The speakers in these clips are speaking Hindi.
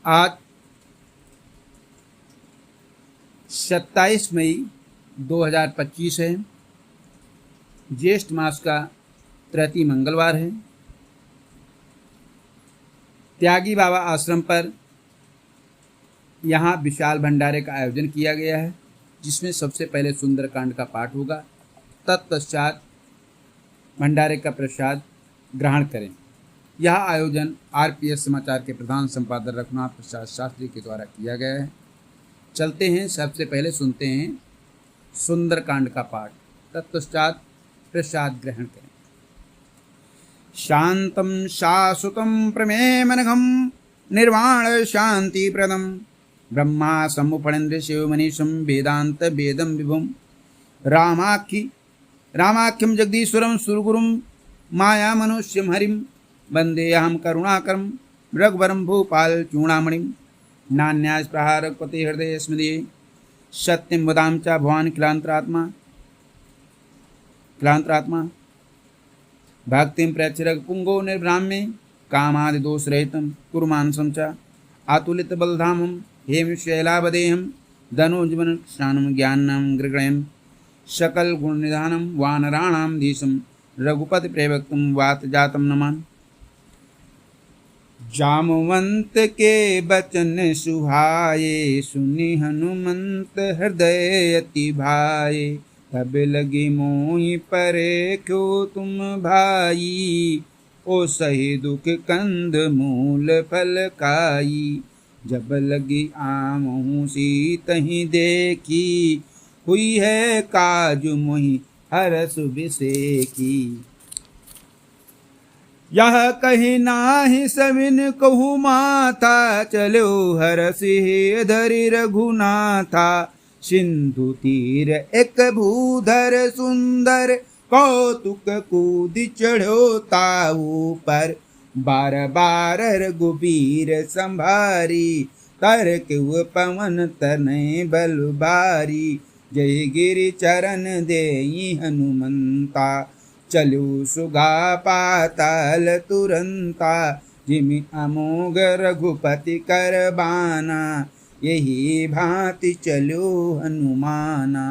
आज 27 मई 2025 है। ज्येष्ठ मास का तृतीय मंगलवार है। त्यागी बाबा आश्रम पर यहाँ विशाल भंडारे का आयोजन किया गया है, जिसमें सबसे पहले सुंदरकांड का पाठ होगा। तत्पश्चात भंडारे का प्रसाद ग्रहण करें। यह आयोजन आरपीएस समाचार के प्रधान संपादक रघुनाथ प्रसाद शास्त्री के द्वारा किया गया है। चलते हैं, सबसे पहले सुनते हैं सुंदरकांड का पाठ। तत्पश्चात प्रसाद ग्रहण करें। शांतं शाश्वतं प्रमेयमनघं निर्वाण शांति प्रदम ब्रह्मा समुपणेन्द्र शिव मनीषं वेदांत वेदं विभुं रामाख्यं जगदीश्वरं सुरगुरुं माया मनुष्यं हरिं वन्देऽहं करुणाकरं रघुवरं भूपाल चूड़ामणिं नान्यास्पृहा रघुपते हृदये स्मृति सत्यं वदां च भवान् क्लान्तरात्मा भक्तिं प्रयच्छ रघुपुङ्गो निर्भ्राम्ये कामादिदोषरहितं कुरु मानसं च अतुलितबलधामं हेमशैलावदेहं धनुजवनकृष्णानं ज्ञानं गृगणयं सकलगुणनिधानं वानराणां धीशं रघुपतिप्रेभक्तं वातजातं नमामि। जामवंत के बचन सुहाए सुनि हनुमंत हृदय अति भाए तब लगी मोहि परे क्यों तुम भाई ओ सही दुख कंद मूल फल खाई जब लगी आमहु सीतहि देखी हुई है काज मोहि हरस बिसेकी यह कही नाही सविन कहु माथा चलो हरसि धरि रघुनाथा सिंधु तीर एक भूधर सुंदर कौतुक कूद चढ़ो ताऊ पर बार बार रघुबीर संभारी तर क्यों पवन तनय बलबारी जय गिरि चरण देई हनुमंता चलु सुगा पाताल तुरंता जिमि अमोघ रघुपति कर बाना यही भांति चलो हनुमाना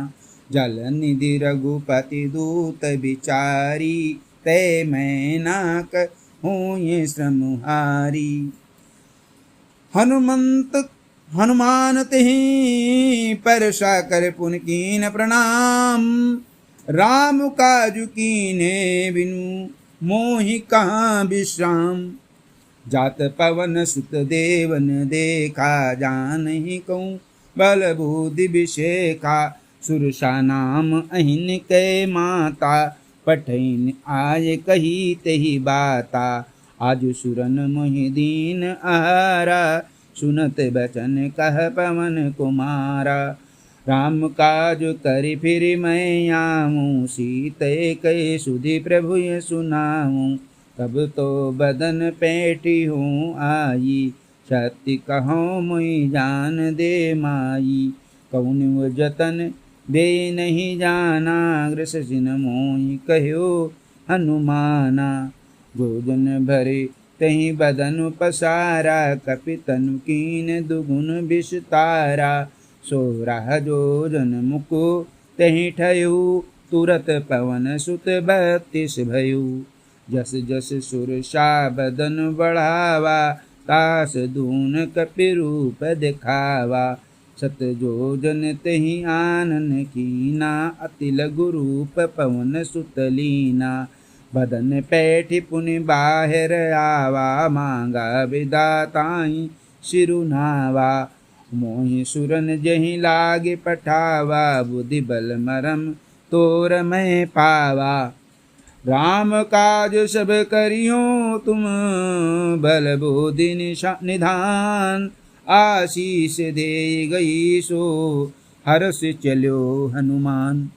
जल निधि रघुपति दूत बिचारी ते मैं नाक हूँ ये श्रमहारी हनुमान तिहि परसा कर पुन कीन प्रणाम राम काजु कीने बिनु मोहि कहाँ विश्राम जात पवन सुत देवन देखा जानहि कहूँ बल बुद्धि विषेखा सुरसा नाम अहिन कै माता पठैन आय कही तेहि बाता आज सुरन मोहि दीन आहारा सुनत बचन कह पवन कुमारा राम काज करि फिर मैं आऊँ सीते कै सुधि प्रभु ये सुनाऊँ तब तो बदन पेटी हूँ आई सत्य कहो मुई जान दे माई कौन वो जतन दे नहीं जाना ग्रस जिन मोहि कहो हनुमाना भोजन भरे तही बदन पसारा कपि तनु कीन दुगुन विस्तारा सोरह जोजन मुको तही ठयु तुरत पवन सुत 32 भयु जस जस सुरसा बदन बढ़ावा तास दून कपि रूप दिखावा सत जोजन तही आनन कीना अति लघु रूप पवन सुत लीना बदन पैठी पुनि बाहिर आवा मांगा विदाताई सिरुनावा मोहि सुरन जहि लागे पठावा बुद्धि बल मरम तोर मैं पावा राम काज सब करियो तुम बल बुद्धि निधान आशीष दे गई सो हर्ष चलो हनुमान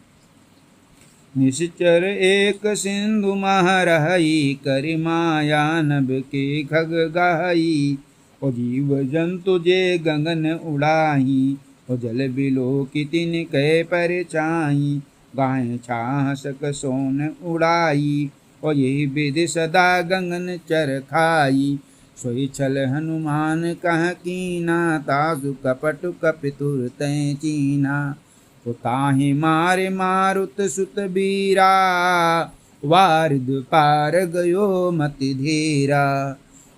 निश्चर एक सिंधु महरहई करि माया नभ के खग गाई ओ जीव जंतु जे गगन उड़ाही ओ जल बिलो कितिन कै परछाई गाय छाह सक सोन उड़ाई ओ यही विधि सदा गगन चर खाई सोई छल हनुमान कह कीना, तासु कपट कपितुर तै चीना। तो ताहि मारे मारुत सुत बीरा, वारिद पार गयो मति धीरा।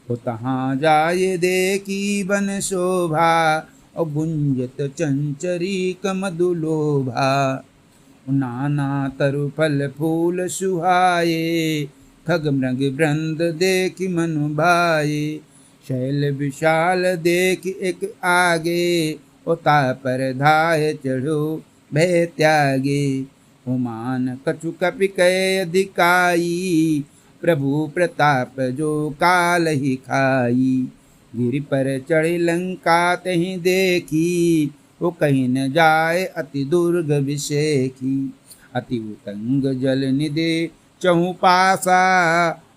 तो तहाँ जाय देखी बन शोभा, और गुंजत चंचरी कमदुलोभा। नाना तरु फल फूल सुहाए, खग मृग वृंद देखि मनु भाए। शैल विशाल देख एक आगे, उता पर धाय चढ़ो भय त्यागे। उमान कछु कपि कय अधिकाई, प्रभु प्रताप जो काल ही खाई। गिरि पर चढ़ी लंका तहि देखी, वो कहीं न जाए अति दुर्ग विषेखी। अति उतंग जल निधि चहु पासा,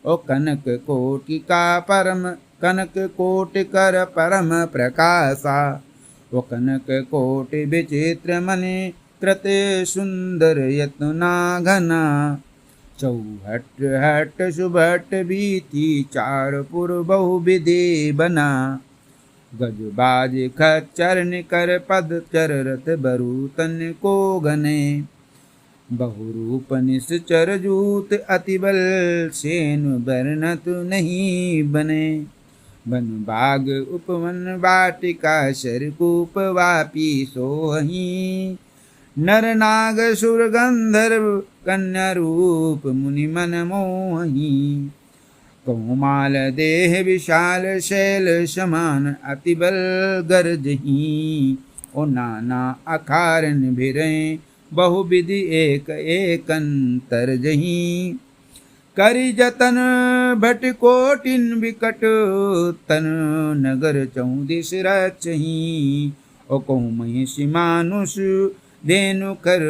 ओ कनक कोटि का परम कनक कोटि कर परम प्रकाशा। ओ कनक कोटि विचित्र मनि कृत, सुंदर यत्ना घना। चौहट हट सुभट भीति, चार पुर बहु विधि बना। गज बाज खच्चर निकर पद चर, रथ बरु तन को गने। बहुरूप निश्चर जूत अति बल, सेन बरनत नहीं बने। बन बाग उपवन वाटिका, शरकूप वापी सोही। नर नाग सुर गंधर्व कन्या रूप, मुनि मन मोही। कौमाल देह विशाल शैल समान, अति बल गर्जही। ओ नाना अखारन भिरय, बहुविधि एक एकंतर जही। करि जतन भट कोटिन विकट, तन नगर चौदिस रचही। ओ कहूँ महिषी मानुष धेनु कर,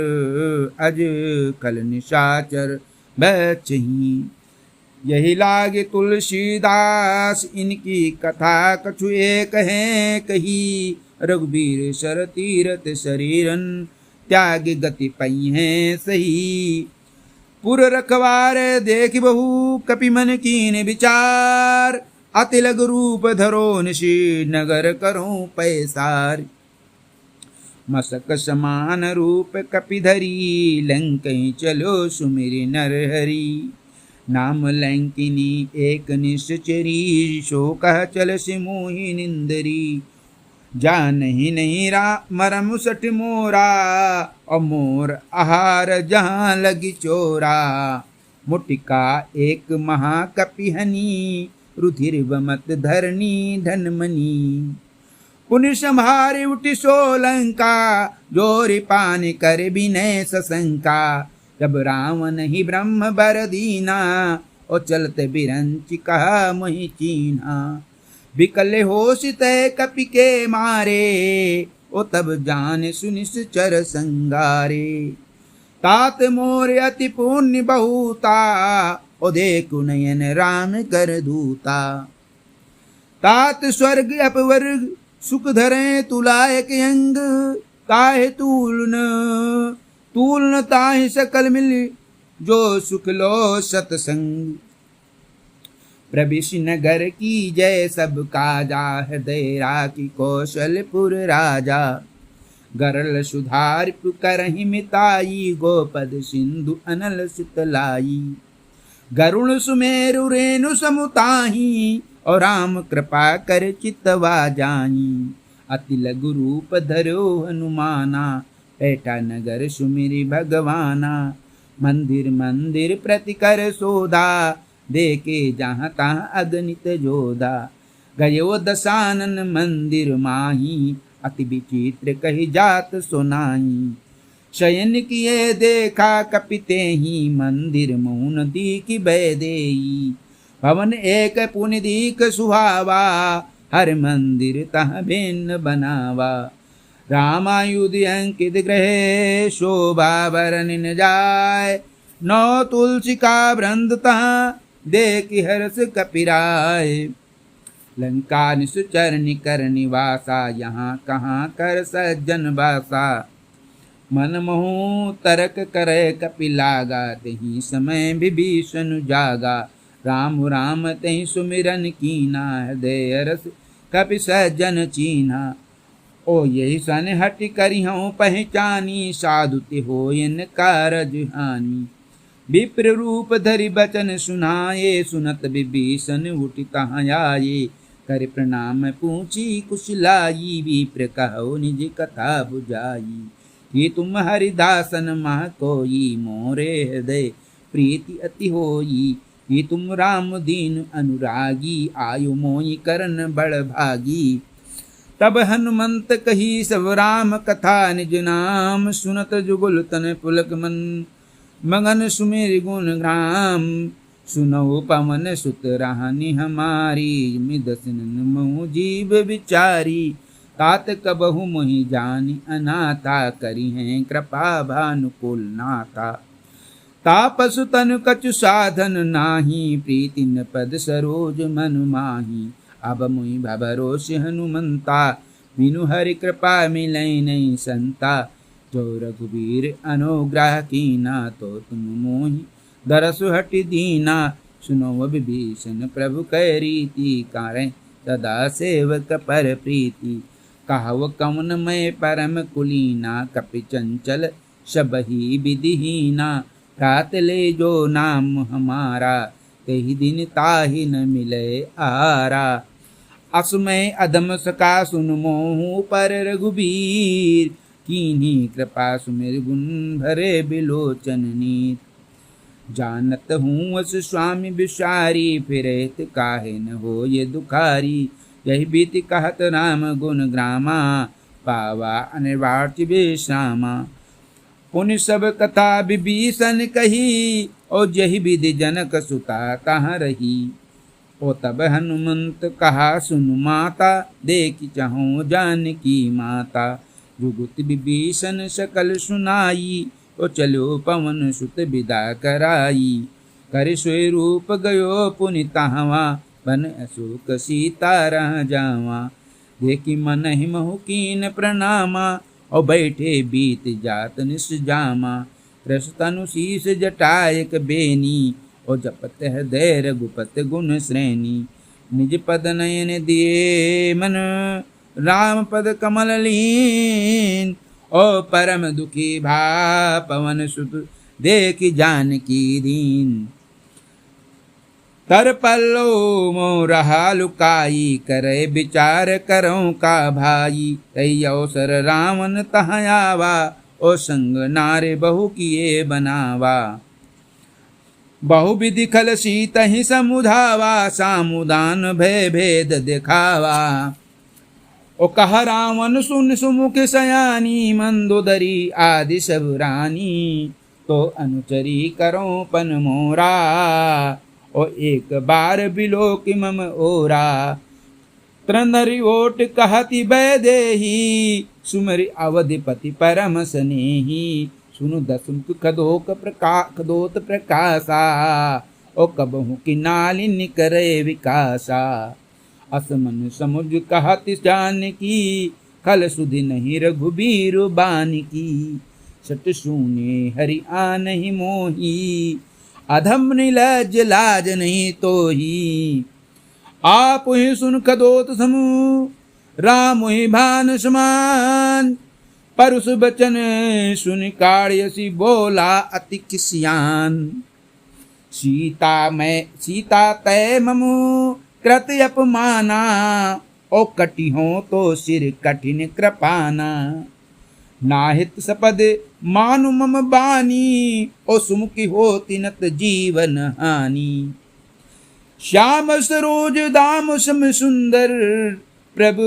अज कल निशाचर बचही। यही लागे तुलसीदास इनकी कथा, कछु एक है कही। रघुबीर सर तीरथ शरीरन, त्याग गति पई है सही। पुर रखवार देख बहु कपि मन कीन विचार, अति लघु रूप धरो निशी, नगर करो पैसार। मसक समान रूप कपि धरी, लंकई चलो सुमिरि नर हरि। नाम लंकिनी एक निश्चरी, शोक चल सिमोहि निंदरी। जानहि नहीं मरम सठ मोरा, और मोर आहार जहाँ लगी चोरा। मुटिका एक महाकपिहनी, रुधिर बमत धरनी धनमनी। पुनि संहारि उठि सोलंका, जोरि पानि कर विनय सशंका। जब रावण ही ब्रह्म बर दीना, ओ चलते बिरंचि कहा मोहि चीन्हा। बिकल होश तय कपि के मारे, ओ तब जान सुनिस चर संगारे। तात मोर अति पुण्य बहुता, ओ देखु नयन राम कर दूता। तात स्वर्ग अपवर्ग सुख धरे तुलायक अंग, ताहे तूलन ताहि सकल मिल, जो सुख लो सतसंग। प्रविश नगर की जय सब काजा, हृदय राखी कौशलपुर राजा। गरल सुधार करहि मिताई, गोपद सिंधु अनल सुतलाई। गरुण सुमेरु रेणु समुताही, और राम कृपा कर चितवा जाई। अति लघु रूप धरो हनुमाना, ऐठा नगर सुमिरि भगवाना। मंदिर मंदिर प्रति कर सोधा, देखे जहाँ तहाँ अगणित जोधा। गयो दशानन मंदिर माही, अति विचित्र कही जात सुनाई। शयन किए देखा कपिते ही, मंदिर मौन दीख भय देई। भवन एक पुनि दीख सुहावा, हर मंदिर तह भिन्न बनावा। रामायुध अंकित ग्रहे, शोभा बरन न जाय। नौ तुलसी का वृंद तहाँ, देखि हर्ष कपिराय। लंका निश्चर निकर निवासा, यहाँ कहाँ कर सज्जन बासा। मन मोहु तरक करे कपि लागा, तही समय विभीषण जागा। राम राम तहि सुमिरन कीना, हृदय रस कपि सज्जन चीन्हा। ओ यही सन हट करिहूँ पहचानी, साधु ते होयन कारज हानि। विप्र रूप धरि बचन सुनाये, सुनत विभीषण उठि तहाँ आये। कर प्रणाम पूछी कुशलाई, विप्र कहो निज कथा बुझाई। कि तुम हरिदासन मह कोई, मोरे हृदय प्रीति अति होई। कि तुम राम दीन अनुरागी, आयु मोहि करन बड़ भागी। तब हनुमंत कही सब राम कथा, निज नाम सुनत जुगुल तन पुलक मन। मगन सुमेर गुण ग्राम, सुनौ पवन सुत रानी हमारी। मिदसिन महु जीव विचारी, तात कबहु मोहि जानि अनाथा। करी हैं कृपा भानुकुल नाथा। तापसु तनु कछु साधन नाही, प्रीति न पद सरोज मनु माही। अब मुहि भरोस हनुमंता, बिनु हरि कृपा मिलै नहीं संता। जो रघुबीर अनुग्रह कीना, तो तुम मोहि दरसु हटि दीना। सुनो विभीषण प्रभु कै रीति, कारै सदा सेवक पर प्रीति। कहव कवन मैं परम कुलीना, कपि चंचल सबहि विधिहीना। तात ले जो नाम हमारा, तेहि दिन ताहि न मिले आरा। असमय अधम सका सुन मोहु पर रघुबीर, कीन्ही कृपा सुमिर गुण भरे बिलोचन नीर। जानत हूँ अस स्वामी विसारी, फिरत काहे न हो ये दुखारी। यही बीति कहत राम गुण ग्रामा, पावा अनिवार्य विश्रामा। पुनि सब कथा विभीषण कही, और यही विधि जनक सुता कहाँ रही। ओ तब हनुमंत कहा सुनु माता, देखि चाहूँ जानकी माता। जुगुत विभीषण सकल सुनाई, ओ चलो पवन सुत विदा कराई। कर सोई रूप गयो पुनि तहवा, बन अशोक सीता रह जावा। देखि मन ही महु कीन प्रणामा, और बैठे बीत जात निस जामा। रस तनु शीस जटायक बेनी, और जपत हृदय रघुपत गुण श्रेणी। निज पद नयन दिए मन, राम पद कमल लीन। ओ परम दुखी भा पवन सुत, देखि जानकी दीन। तर पल्लो मोरहा लुकाई, करे विचार करऊँ का भाई। तई अवसर रावण तहाँ आवा, ओ संग नारे बहु किए बनावा। बहुविधि खल सीत ही समुधावा, सामुदान भय भेद दिखावा। ओ कह रावण सुन सुमुख सयानी, मंदोदरी आदि सब रानी। तो अनुचरी करो पन मोरा, ओ एक बार बिलोक मम ओरा। त्रनरि ओट कहति बैदेही, सुमरि अवधिपति परम स्नेही। सुनु दसमुख खदोत प्रकाशा, ओ कबहु किनालिन करे विकासा। असमन समुझ कहति जानकी, खल सुधि नहीं रघुबीर बानिकी। सट सुने हरि आनहि मोही, अधम निलज लाज नहीं तोही। आप ही सुन खदोत समूह, राम ही भान समान। परुष बचन सुन काढ़यसी, बोला अति किसियान। सीता तय ममु कृत अपमाना, ओ कटि हो तो सिर कठिन कृपाना। नाहित सपद मानु मम बानी, ओ सुमुखी हो तिनत जीवन हानि। श्याम सरोज दाम सम सुंदर, प्रभु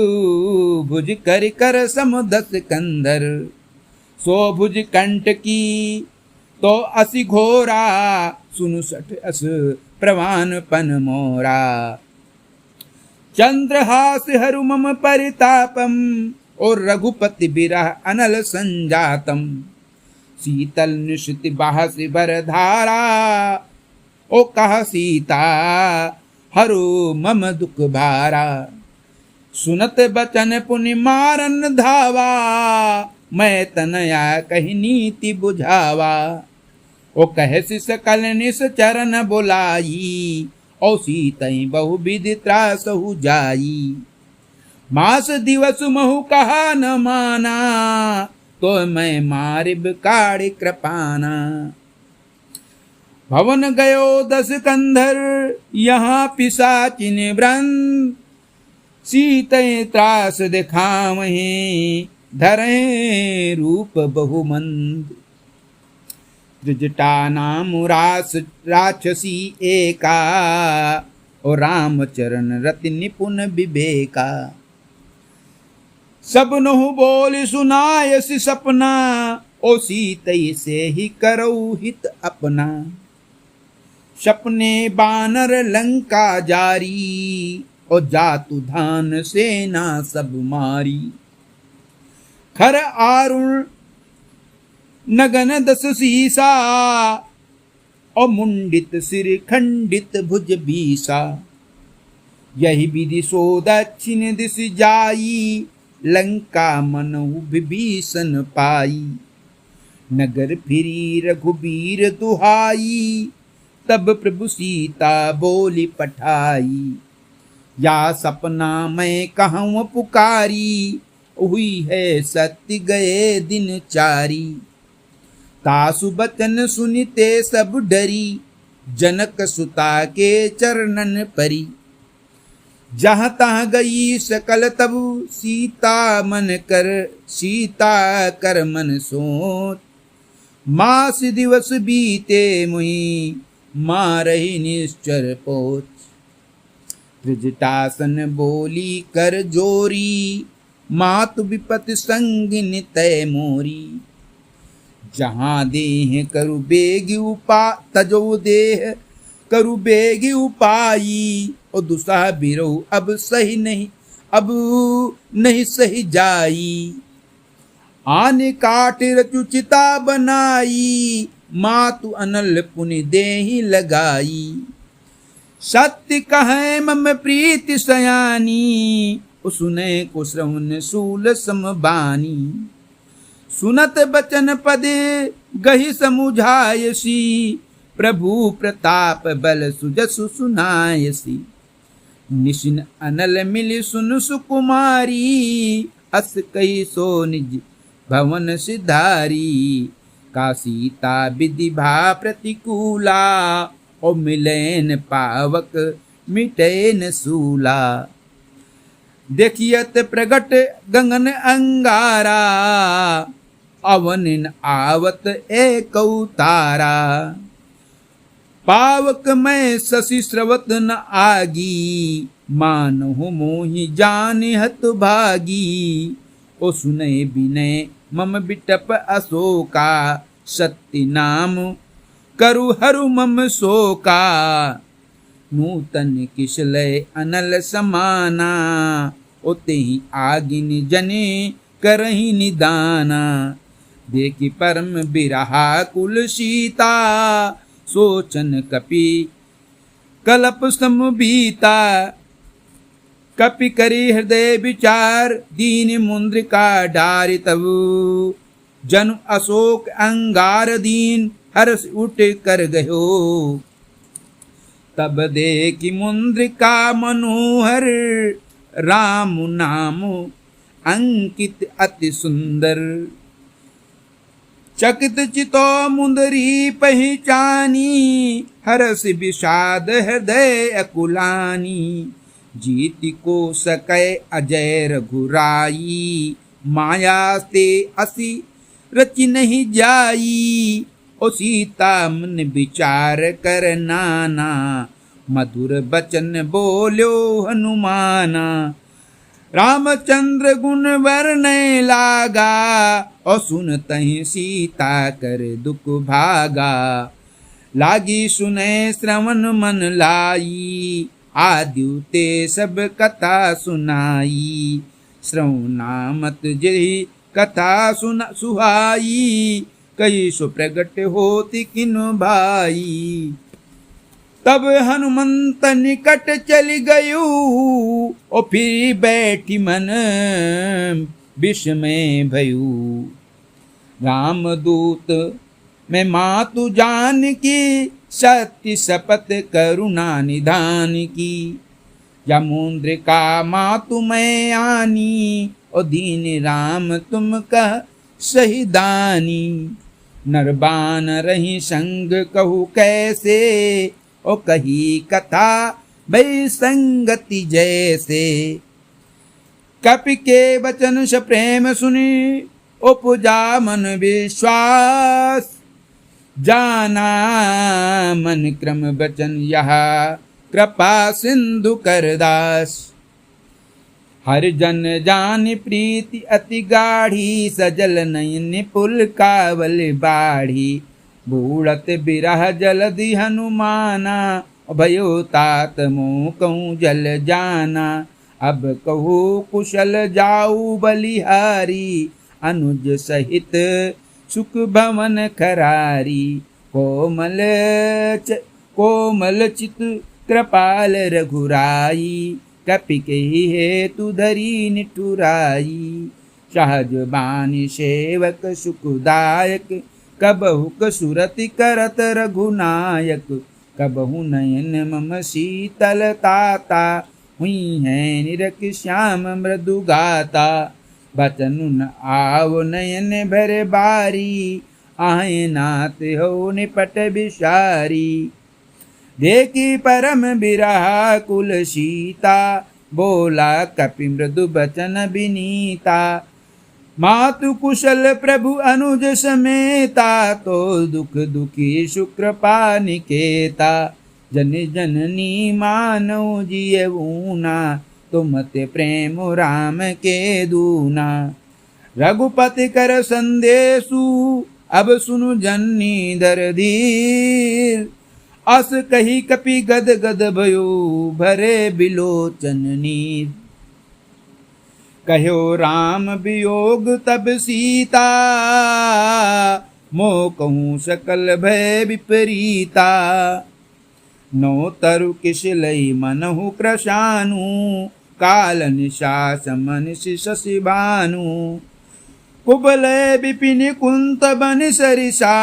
भुज कर कर सम दस कंदर। सो भुज कंठ की तो असि घोरा, सुनु सठ अस प्रवान पन मोरा। चंद्रहास हरु मम परितापम, और रघुपति बिरह अनल संजातम। शीतल निश्चित बाहसि बरधारा, ओ कह सीता हरु मम दुख भारा। सुनत बचन पुनि मारन धावा, मैं तनया कही नीति बुझावा। ओ कहसि सकल निस चरण बुलाई, औ सीतई बहुविध त्रासहु जाई। मास दिवस महु कहा न माना, तो मैं मारिब काढ़ कृपाना। भवन गयो 10 कंधर, यहाँ पिशाचिन वृंद। सीतय त्रास दिखावहीं, धरे रूप बहुमंद। त्रिजटा नाम राक्षसी एका, और रामचरण रति निपुण विवेका। सब नहु बोल सुनायसि सपना, ओ सीतई से ही करऊ हित अपना। सपने बानर लंका जारी, और जातु धान सेना सब मारी। खर आरुण नगन 10 सीसा, और मुंडित सिर खंडित भुज बीसा। यही विधि सो दक्षिण दिश जाई, लंका मनहु विभीषण पाई। नगर फिरी रघुबीर दुहाई, तब प्रभु सीता बोली पठाई। या सपना मैं कहूँ पुकारी, हुई है सत्य गए दिन चारी। तासु बचन सुनिते सब डरी, जनक सुता के चरणन परी। जहाँ तहाँ गई सकल तब सीता कर मन सोच। मास दिवस बीते मुई, मारही निश्चर पोच। त्रिजटासन बोली कर जोरी, मातु विपति संगिन तय मोरी। जहाँ देह करु बेगी तजो देह करु बेगी उपाई। और दुसह बिरहु अब नहीं सही जाई। आने काट रचुचिता बनाई, मातु अनल पुनि देहि लगाई। सत्य कहे मम प्रीति सयानी, सुने को श्रवण सूल समबानी। सुनत बचन पदे गहि समुझायसी, प्रभु प्रताप बल सुजसु सुनायसी। निशिन अनल मिली सुन सुकुमारी, अस कही सो निज भवन सिधारी। का सीता विधि भा प्रतिकूला, और मिलेन पावक मिटेन सूला। देखियत प्रगट गगन अंगारा, अवनिन आवत एक तारा। पावक में शशि स्रवत न आगी, मानहु मोहि जान हत भागी। ओ सुने बिनय मम बिटप अशोका, सत्य नाम करु हरु मम शोका। नूतन किशलय अनल समाना, ओतेहि आगिन जने करहि निदाना। देखि परम बिरहा कुल सीता, सोचन कपि कलप समबीता। कपि करि हृदय विचार, दीन मुद्रिका डारि तबु। जनु अशोक अंगार दीन, हर्ष उठ कर गयो। तब देखि मुद्रिका मनोहर, राम नाम अंकित अति सुंदर। चकित चितो मुंदरी पहचानी, हरस विषाद हृदय अकुलानी। जीति को सकै अजय रघुराई, माया से असी रचि नहीं जाई। ओ सीता मन विचार कर नाना, मधुर बचन बोल्यो हनुमाना। रामचंद्र गुण वर्णय लागा, और सुनतहि सीता कर दुख भागा। लागी सुने श्रवण मन लाई, आद्युते सब कथा सुनाई। श्रवणामत जेहि कथा सुहाई, कही सो प्रगट होति किनु भाई। तब हनुमंत निकट चली गयु, और फिर बैठी मन विस्मय भयु। रामदूत मैं मातु जान की, सत्य शपथ करुणा निधान की। यमुद्रिका मातु मैं आनी, ओ दीन राम तुम कह सही दानी। नरबान रही संग कहू कैसे, ओ कही कथा भई संगति जैसे। कपि के वचन स प्रेम सुनी, उपजा मन विश्वास। जाना मन क्रम वचन यह, कृपा सिंधु करदास। हर जन जान प्रीति अति गाढ़ी, सजल नयन पुल कावल बाढ़ी। बूढ़त बिरह जलधि हनुमाना, भयो तात मोह कहूँ जल जाना। अब कहूँ कुशल जाऊ बलिहारी, अनुज सहित सुख भवन खरारी। कोमल चित कृपाल रघुराई, कपि कही हेतु धरी निठुराई। सहज बानी सेवक सुखदायक, कबहु कसुरति करत रघुनायक। कबहु नयन मम शीतल ताता, हुई है निरख श्याम मृदु गाता। बचन न आव नयन भर बारी, आए नाथ हो निपट बिसारी। देखी परम बिरहा कुल सीता, बोला कपि मृदु बचन बिनीता। मातु कुशल प्रभु अनुज समेता, तो दुख दुखी शुक्रपा निकेता। जन जननी मानव जियऊना, तुम ते प्रेम राम के दूना। रघुपति कर संदेशु, अब सुनु जननी धर धीर। अस कही कपि गद गद भयो, भरे बिलोचन नीर। कहो राम वियोग तब सीता, मोह कहूँ सकल भय विपरीता। नो तरु किस लई मनहु कृशानु, काल निशा समनिश शशि भानु। कुबलय विपिन कुंत बन सरिसा,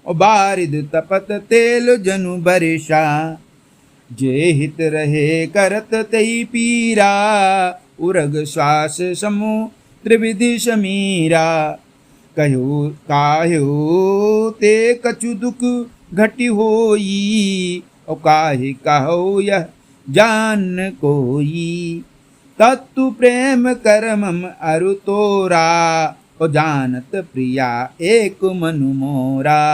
बारिद तपत तेल जनु बरिशा। जे हित रहे करत तई पीरा, उरग श्वास समु त्रिविधि समीरा। कहो काह्यो ते कछु दुख घटी होई, ओ काहि कहो यह जान कोई। तत्तु प्रेम कर मम अरु तोरा, ओ जानत प्रिया एक मनु मोरा।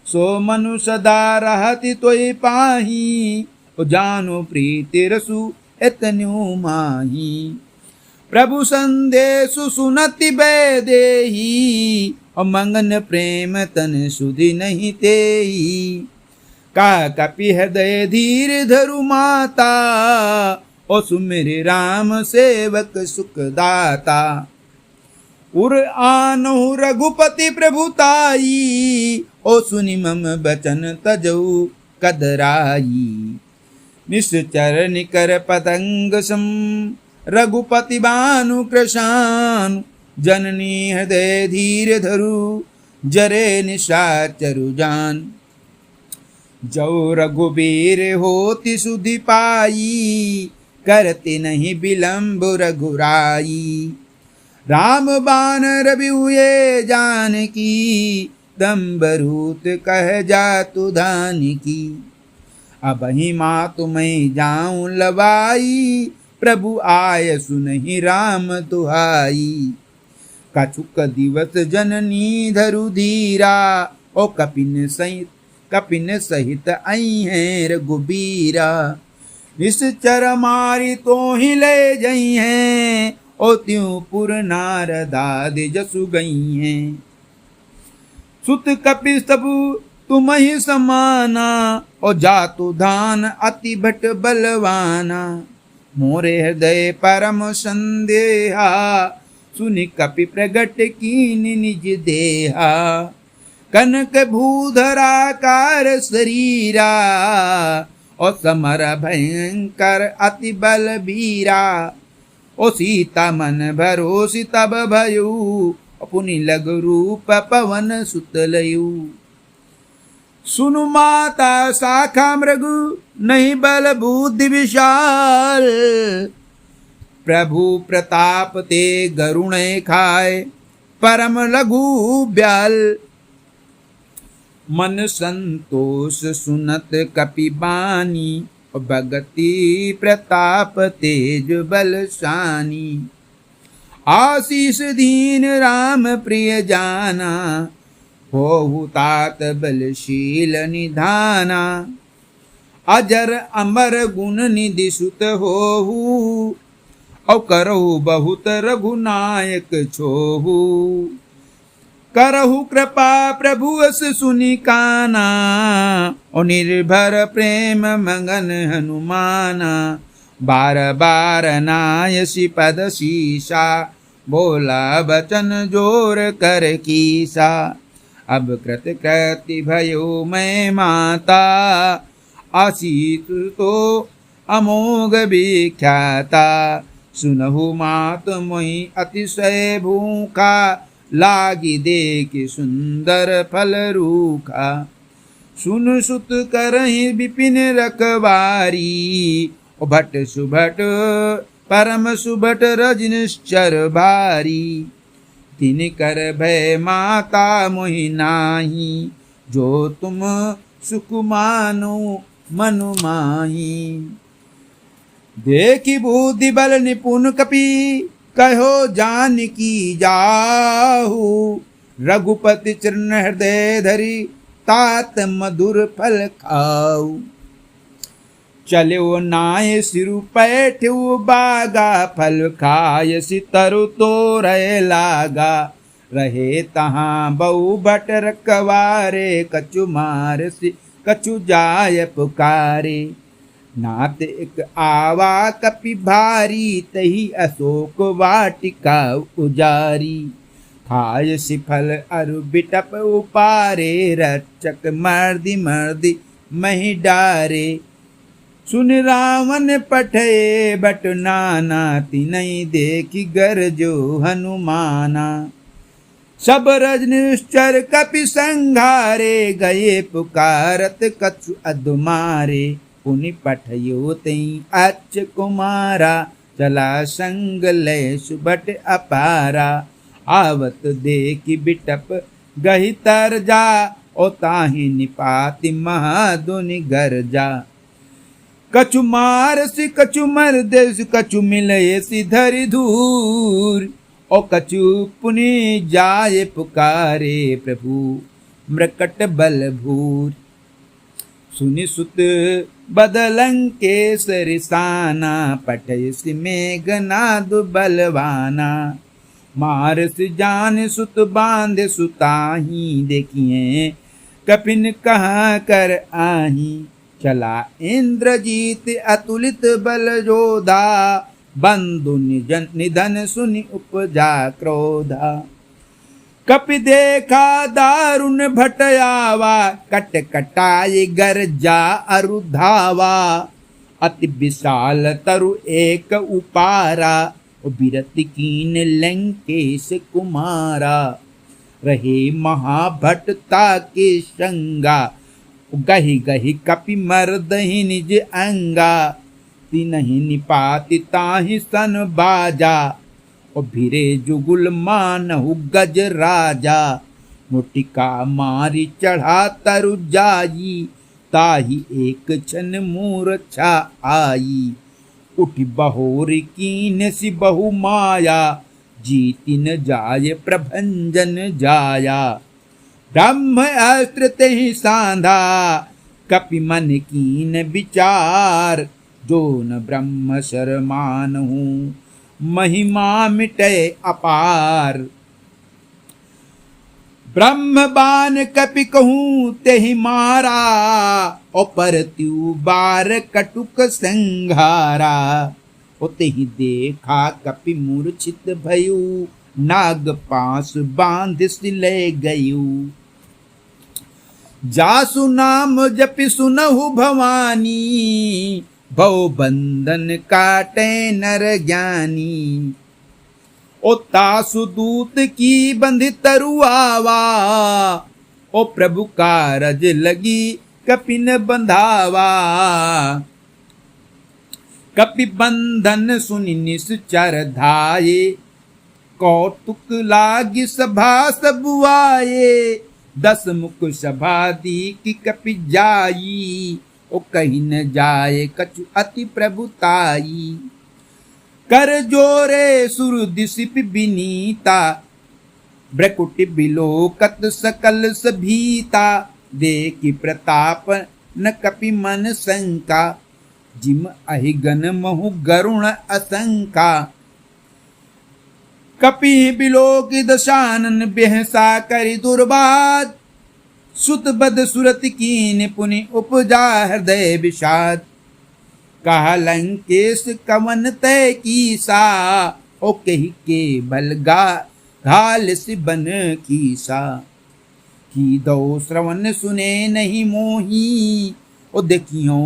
सो मनु सदा रहति तोय पाही, ओ जानो प्रीति रसु एतन्यु माही। प्रभु संदेशु सुनति बैदेही, और मंगन प्रेम तन सुधि नहीं तेई। का कपि हृदय धीर धरु माता, ओ सुमिर राम सेवक सुखदाता। उर आनहु रघुपति प्रभुताई, ओ सुनि मम बचन तजऊ कदराई। निश्चर निकर पतंग सम, रघुपति बानु कृशानु। जननी हृदय धीर धरु, जरे निशाचरु जान। जो रघुबीर होति सुधि पाई, करते नहीं विलंब रघुराई। राम बान रवि हुए जानकी, दम्बरूत कह जातु धान की। अबहि मातु मैं जाऊं लवाई, प्रभु आय सुनहि राम दुहाई। कछुक दिवस जननी धरु धीरा, ओ कपिन सहित आई हैं रघुबीरा। निश्चर मारी तो ही ले जई हैं, ओ त्यों पुर नारदादि जसु गई हैं। सुत कपि सबु तुम ही समाना, ओ जातु धान अति भट बलवाना। मोरे हृदय परम संदेहा, सुनि कपि प्रगट कीन निज देहा। कनक भूधराकार शरीरा, और समर भयंकर अति बल बीरा। ओ सीता मन भरोसी तब भयऊ, पुनि लग रूप पवन सुत लयू। सुनु माता शाखा मृगु नहीं बल बुद्धि विशाल, प्रभु प्रताप ते गरुण खाए परम लघु ब्याल। मन संतोष सुनत कपि बानी, भगति प्रताप तेज बल शानी। आशीष दीन राम प्रिय जाना, होहु तात बलशील निधाना। अजर अमर गुण निधि सुत होहु, औ करहु बहुत रघुनायक छोहु। करहु कृपा प्रभु अस सुनि काना, और निर्भर प्रेम मगन हनुमाना। बार बार नायसी पद शीशा, बोला बचन जोर कर कीसा। अब कृत कृति भयो मैं माता, आशीष तो अमोघ विख्याता। सुनहु मात मोहि अतिशय भूखा, लागी देखि सुंदर फल रूखा। सुन सुत करहि विपिन रखवारी, भट सुभट परम सुभट रजनिश्चर भारी। तिन कर भय माता मोहि नाही, जो तुम सुख मानो मनु माही। देखी बुद्धि बल निपुण कपि, कहो जानकी जाहु। रघुपति चरण हृदय धरि, तात मधुर फल खाऊ। चलो नाय सिरु पैठ्यु बागा, फल खाय सितरु तो रहे लागा। रहे तहाँ बहु भट रखवारे, कछु मारसि कछु जाय पुकारे। नात एक आवा कपि भारी, तही अशोक वाटिका उजारी। खाय सिफल अरु बिटप उपारे, रक्षक मर्दि मर्दि मही डारे। सुन रावण पठये बट नाना, तिनहि देखि गरजो हनुमाना। सब रजनिश्चर कपि संघारे, गए पुकारत कछु अधुमारे। पुनि पठयो तई अच्छ कुमारा, चला संग लय सुबट अपारा। आवत देखि बिटप गहि तर जा, ओ ताहि निपाति महादुनि गरजा। कछु मारसि कछु मरदेसि, कछु मिलयसि धरि धूर। ओ कछु पुनि जाय पुकारे, प्रभु मृकट बल भूर। सुनि सुत बदलंकेसरि साना, पठयसि मेघनाद बलवाना। मारसि जान सुत बांध सुताही, देखिए कपिन कहाँ कर आही। चला इंद्रजीत अतुलित बल जोधा, बंधु निधन सुनि उपजा क्रोधा। कपि देखा दारुण भटयावा, कट कटाई गरजा अरुधावा। अति विशाल तरु एक उपारा, बिरति कीन लंकेश कुमारा। रहे महाभटता के संगा, गहि गहि कपि मर्दहि निज अंगा। तिनहि निपाति ताहि सन बाजा, और भिरे जुगुल मानहु गज राजा। मुटिका मारी चढ़ा तरु जाई, ताहि एक क्षण मूर्छा आई। उठि बहोर कीन सि बहु माया, जीति न जाय प्रभंजन जाया। ब्रह्म अस्त्र तेहि सांधा, कपि मन कीन विचार। जो न ब्रह्म शर मानहु, महिमा मिटे अपार। ब्रह्म बान कपि कहूँ तेहि मारा, और परत्यु बार कटुक संघारा। ओ तेहि देखा कपि मूर्छित भयु, नाग पास बांध सिले गयु। जासु नाम जपि सुनहु भवानी, भव बंधन काटे नर ज्ञानी। ओ तासु दूत की बंधि तरुआवा, ओ प्रभु कारज लगी कपिन बंधावा। कपि बंधन सुनि निश्चर धाये, कौतुक लागी सभा सब आये। 10 मुख सभा दीकी कपि जाई, ओ कहीं न जाए कछु अति प्रभुताई। कर जोरे सुर दिसिप बिनीता, ब्रकुटि बिलोकत सकल सभीता। देखि प्रताप न कपि मन शंका, जिम अहिगन महु गरुण असंका। कपि बिलोकि दशानन बेहसा करि दुर्बाद, सुत बद सुरत कीन पुनि उपजा हृदय विषाद। कहा लंकेश कवन तय कीसा, ओ कही के बलगा घाल सिबन कीसा। की दो श्रवण सुने नहीं मोही, ओ देखियो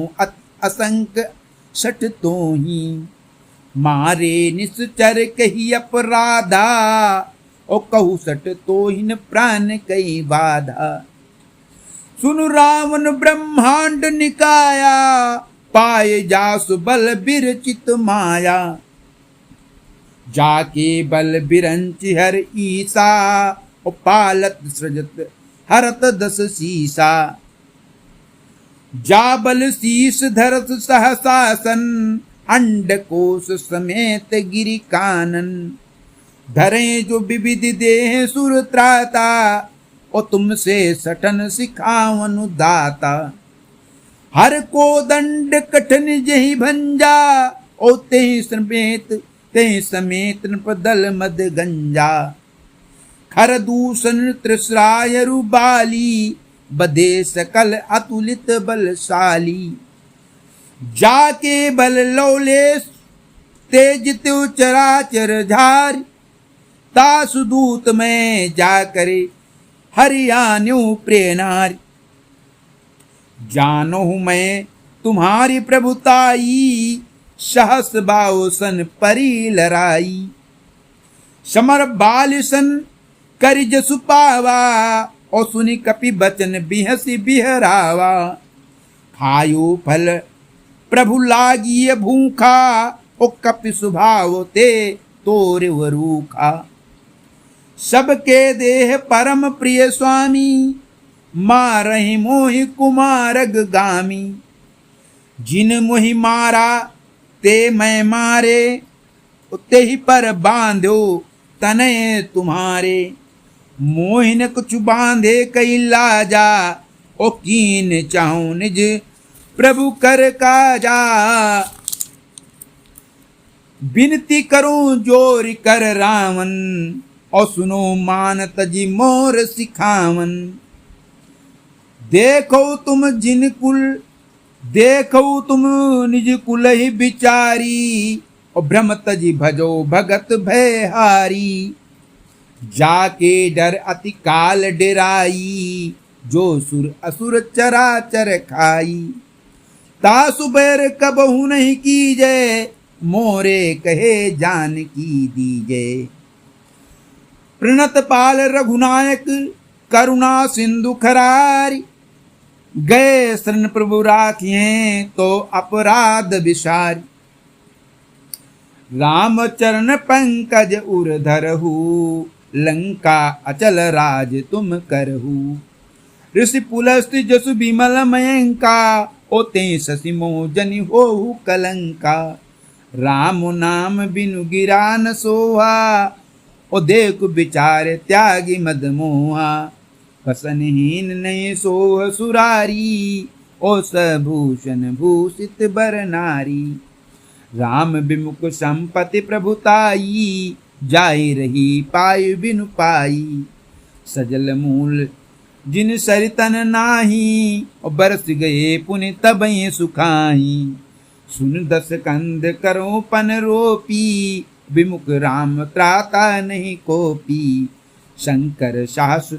असंक सठ तोही। मारे निश्चर कही अपराधा, ओ कहू सठ तोहिन प्राण कई बाधा। सुनु रावण ब्रह्मांड निकाया, पाए जासु बल बिरचित माया। जाके बल बिरंचि हर ईसा, ओ पालत सृजत हरत 10 सीसा। जा बल शीस धरत सहसासन, अंडकोश समेत गिरि कानन। धरे जो विविध देह सुर त्राता, ओ तुमसे सठन सिखावनु दाता। हर को दंड कठिन जहि भंजा, ओ तेहि समेत नृपदल मद गंजा। खर दूषण त्रिसराय रुबाली, बदे सकल अतुलित बलशाली। जाके बल लौलेश तेज त्यो चराचर झार, तासु दूत में जाकरे हरियाण्यु प्रेनार। जानो हूँ मैं तुम्हारी प्रभुताई, सहस बाओसन परी लराई। समर बालिसन करि जसु पावा, और सुनि कपि बचन बिहसी बिहरावा। खायो फल प्रभु लागिय भूखा, ओ कपि स्वभाव ते तोरे वरूखा। सबके देह परम प्रिय स्वामी, मारहि मोहि कुमारग गामी। जिन मोहि मारा ते मैं मारे, ते ही पर बांधो तनय तुम्हारे। मोहिन कुछ बांधे कई लाजा, ओ कीन चाहूं निज प्रभु कर काजा। बिनती करूं जोर कर रावण, और सुनो मान तजी मोर सिखावन। देखो तुम निज कुल ही बिचारी, और भ्रम तजी भजो भगत भयहारी। जाके डर अति काल डेराई, जो सुर असुर चराचर खाई। तासु बैर कबहु नहीं कीजे, मोरे कहे जान की दीजे। प्रणत पाल रघुनायक करुणा सिंधु खरारी। गए शरण प्रभु राखिए तो अपराध विसारी। राम चरण पंकज उर धरहु, लंका अचल राज तुम करहु। ऋषि पुलस्त्य जसु विमल मयंका, ओते शशि मोजनि होहु कलंका। राम नाम बिनु गिरा न सोहा, ओ देख विचार त्यागी मद मोहा। फसनहीन नहीं सोह सुरारी, ओ सभूषण भूषित बर नारी। राम विमुख संपत्ति प्रभुताई, जाई रही पायु बिनु पाई। सजल मूल जिन सरितन नाही, और बरस गए पुनि तबहि सुखाई। सुन 10 कंद करो पन रोपी, विमुख राम त्राता नहीं कोपी। शंकर साहस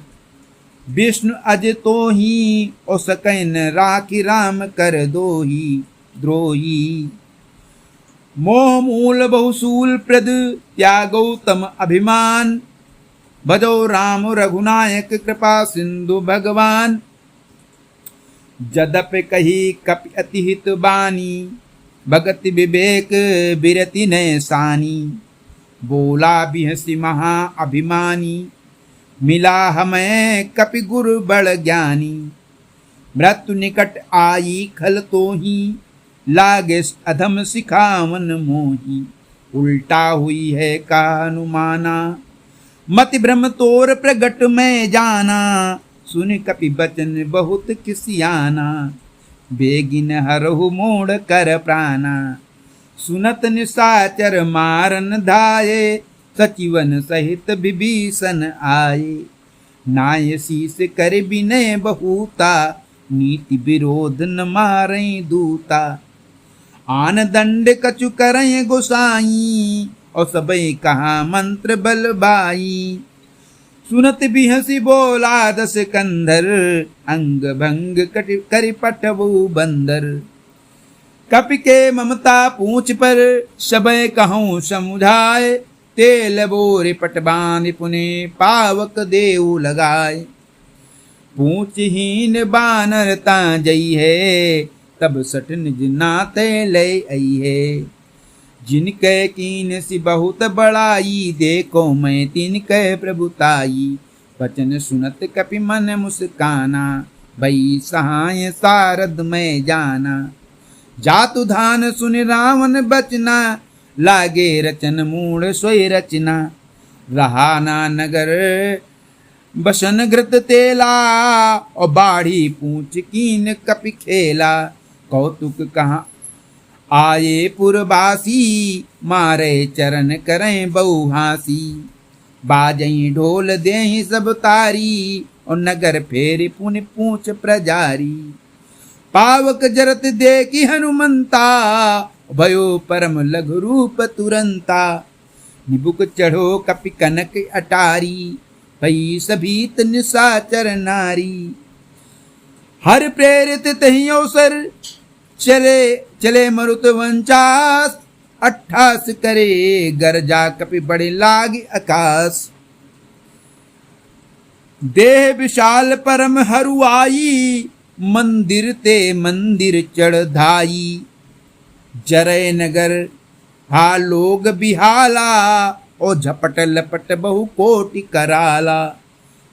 विष्णु अज तोही, और सकैन राखी राम कर दोही द्रोही। मोह मूल बहुसूल प्रद त्यागो तम अभिमान, भजो राम रघुनायक कृपा सिंधु भगवान। जदप कही कपि अति हित बानी, भगत विवेक बिरति नय सानी। बोला बिहसी महा अभिमानी, मिला हमें कपि गुरु बड़ ज्ञानी। मृत्यु निकट आई खल तोही, लागे अधम सिखावन मोही। उल्टा हुई है का अनुमाना, मति भ्रम तोर प्रगट में जाना। सुन कपि बचन बहुत किसियाना, बेगिन हरहु मोड़ कर प्राणा। सुनत निशाचर मारन धाये, सचिवन सहित विभीषण आए। नाय शीस कर विनय बहुता, नीति विरोध न मारें दूता। आन दंड कछु करें गोसाई, और सबई कहा मंत्र बल बाई। सुनत बिहसी बोला दस कंधर, अंग भंग करि पटवु बंदर। कपि के ममता पूछ पर, सबय कहूँ समुझाए। तेल बोरे पटबान पुने, पावक देव लगाए। पूछहीन बानर तांजई है, तब सठ निज नाते लय आई है। जिनके कीन सी बहुत बड़ाई, देखो मैं तिनके प्रभुताई। वचन सुनत कपि मन मुस्काना, भई सहाय सारद में जाना। जातु धान सुन रावण बचना, लागे रचन मूढ़ सोई रचना। रहा ना नगर बसन घृत तेला, और बाढ़ी पूछ कीन कपि खेला। कौतुक कहाँ आये पुरवासी, मारे चरण करें बहुहासी। बाजई ढोल देहि सब तारी, और नगर फेर पुन पूछ प्रजारी। पावक जरत देखी हनुमंता, भयो परम लघु रूप तुरंता। निबुक चढ़ो कपि कनक अटारी, भई सभीत निशाचर नारी। हर प्रेरित तहि अवसर, चले मरुत वंचास। 28 करे गरजा कपि बड़े लाग आकाश। देह विशाल परम हरुआई, मंदिर ते मंदिर चढ़ धाई। जरय नगर हा लोग बिहाला, और झपट लपट बहु कोटि कराला।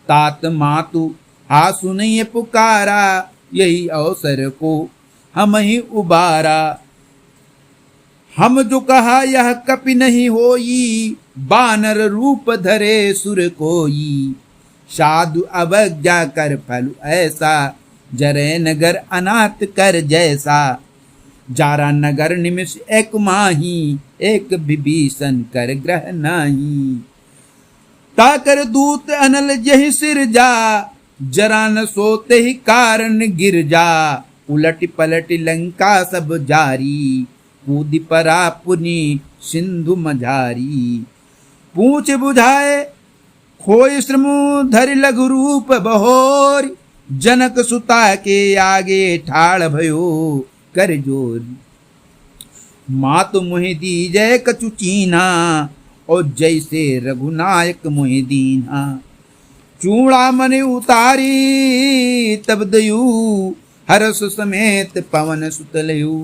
तात मातु हा सुनिए पुकारा, यही अवसर को हम ही उबारा। हम जो कहा यह कपि नहीं होई, बानर रूप धरे सुर कोई। साधु अवज्ञा कर फल ऐसा, जरे नगर अनाथ कर जैसा। जारा नगर निमिष एक माही, एक विभीषण कर ग्रह नाही। ताकर दूत अनल यही सिर जा, जरा न सोते ही कारण गिर जा। उलट पलट लंका सब जारी, कूद परा पुनि सिंधु मझारी। पूछ बुझाए खोय श्रमु धरि लघु रूप बहोर। जनक सुता के आगे ठाड़ भयो कर जोर। मातु मुहि दीजय कछु चीन्हा, और जैसे रघुनायक मुहि दीन्हा। चूड़ा मन उतारी तब दयु, हरस समेत पवन सुतलयु।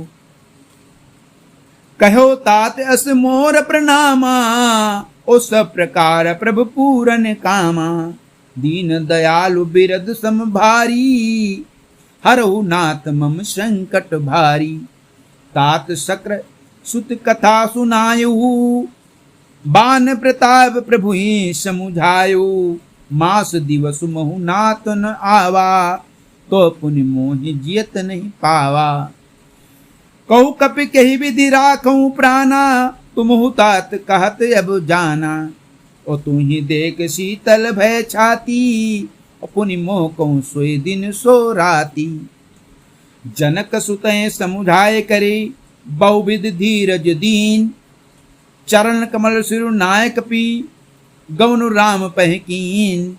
कहो तात अस मोर प्रणामा, ओ सब प्रकार प्रभु पूरन कामा। दीन दयालु बिरद सम भारी, हरहु नाथ मम संकट भारी। तात शक्र सुत कथा सुनायु, बान प्रताप प्रभु ही समुझायु। मास दिवस महु नाथ न आवा, तो पुनि मोहि जियत नहीं पावा। कहु कपि कही विधि राखूं प्राणा, तुमहु तात कहत अब जाना। ओ तू ही देख शीतल भय छाती, पुनि मोह कहूँ सोई दिन सो राती। जनक सुतय समुझाए करे, बहुविध धीरज दीन। चरण कमल सिरु नायक पी, गौन राम पहकीन।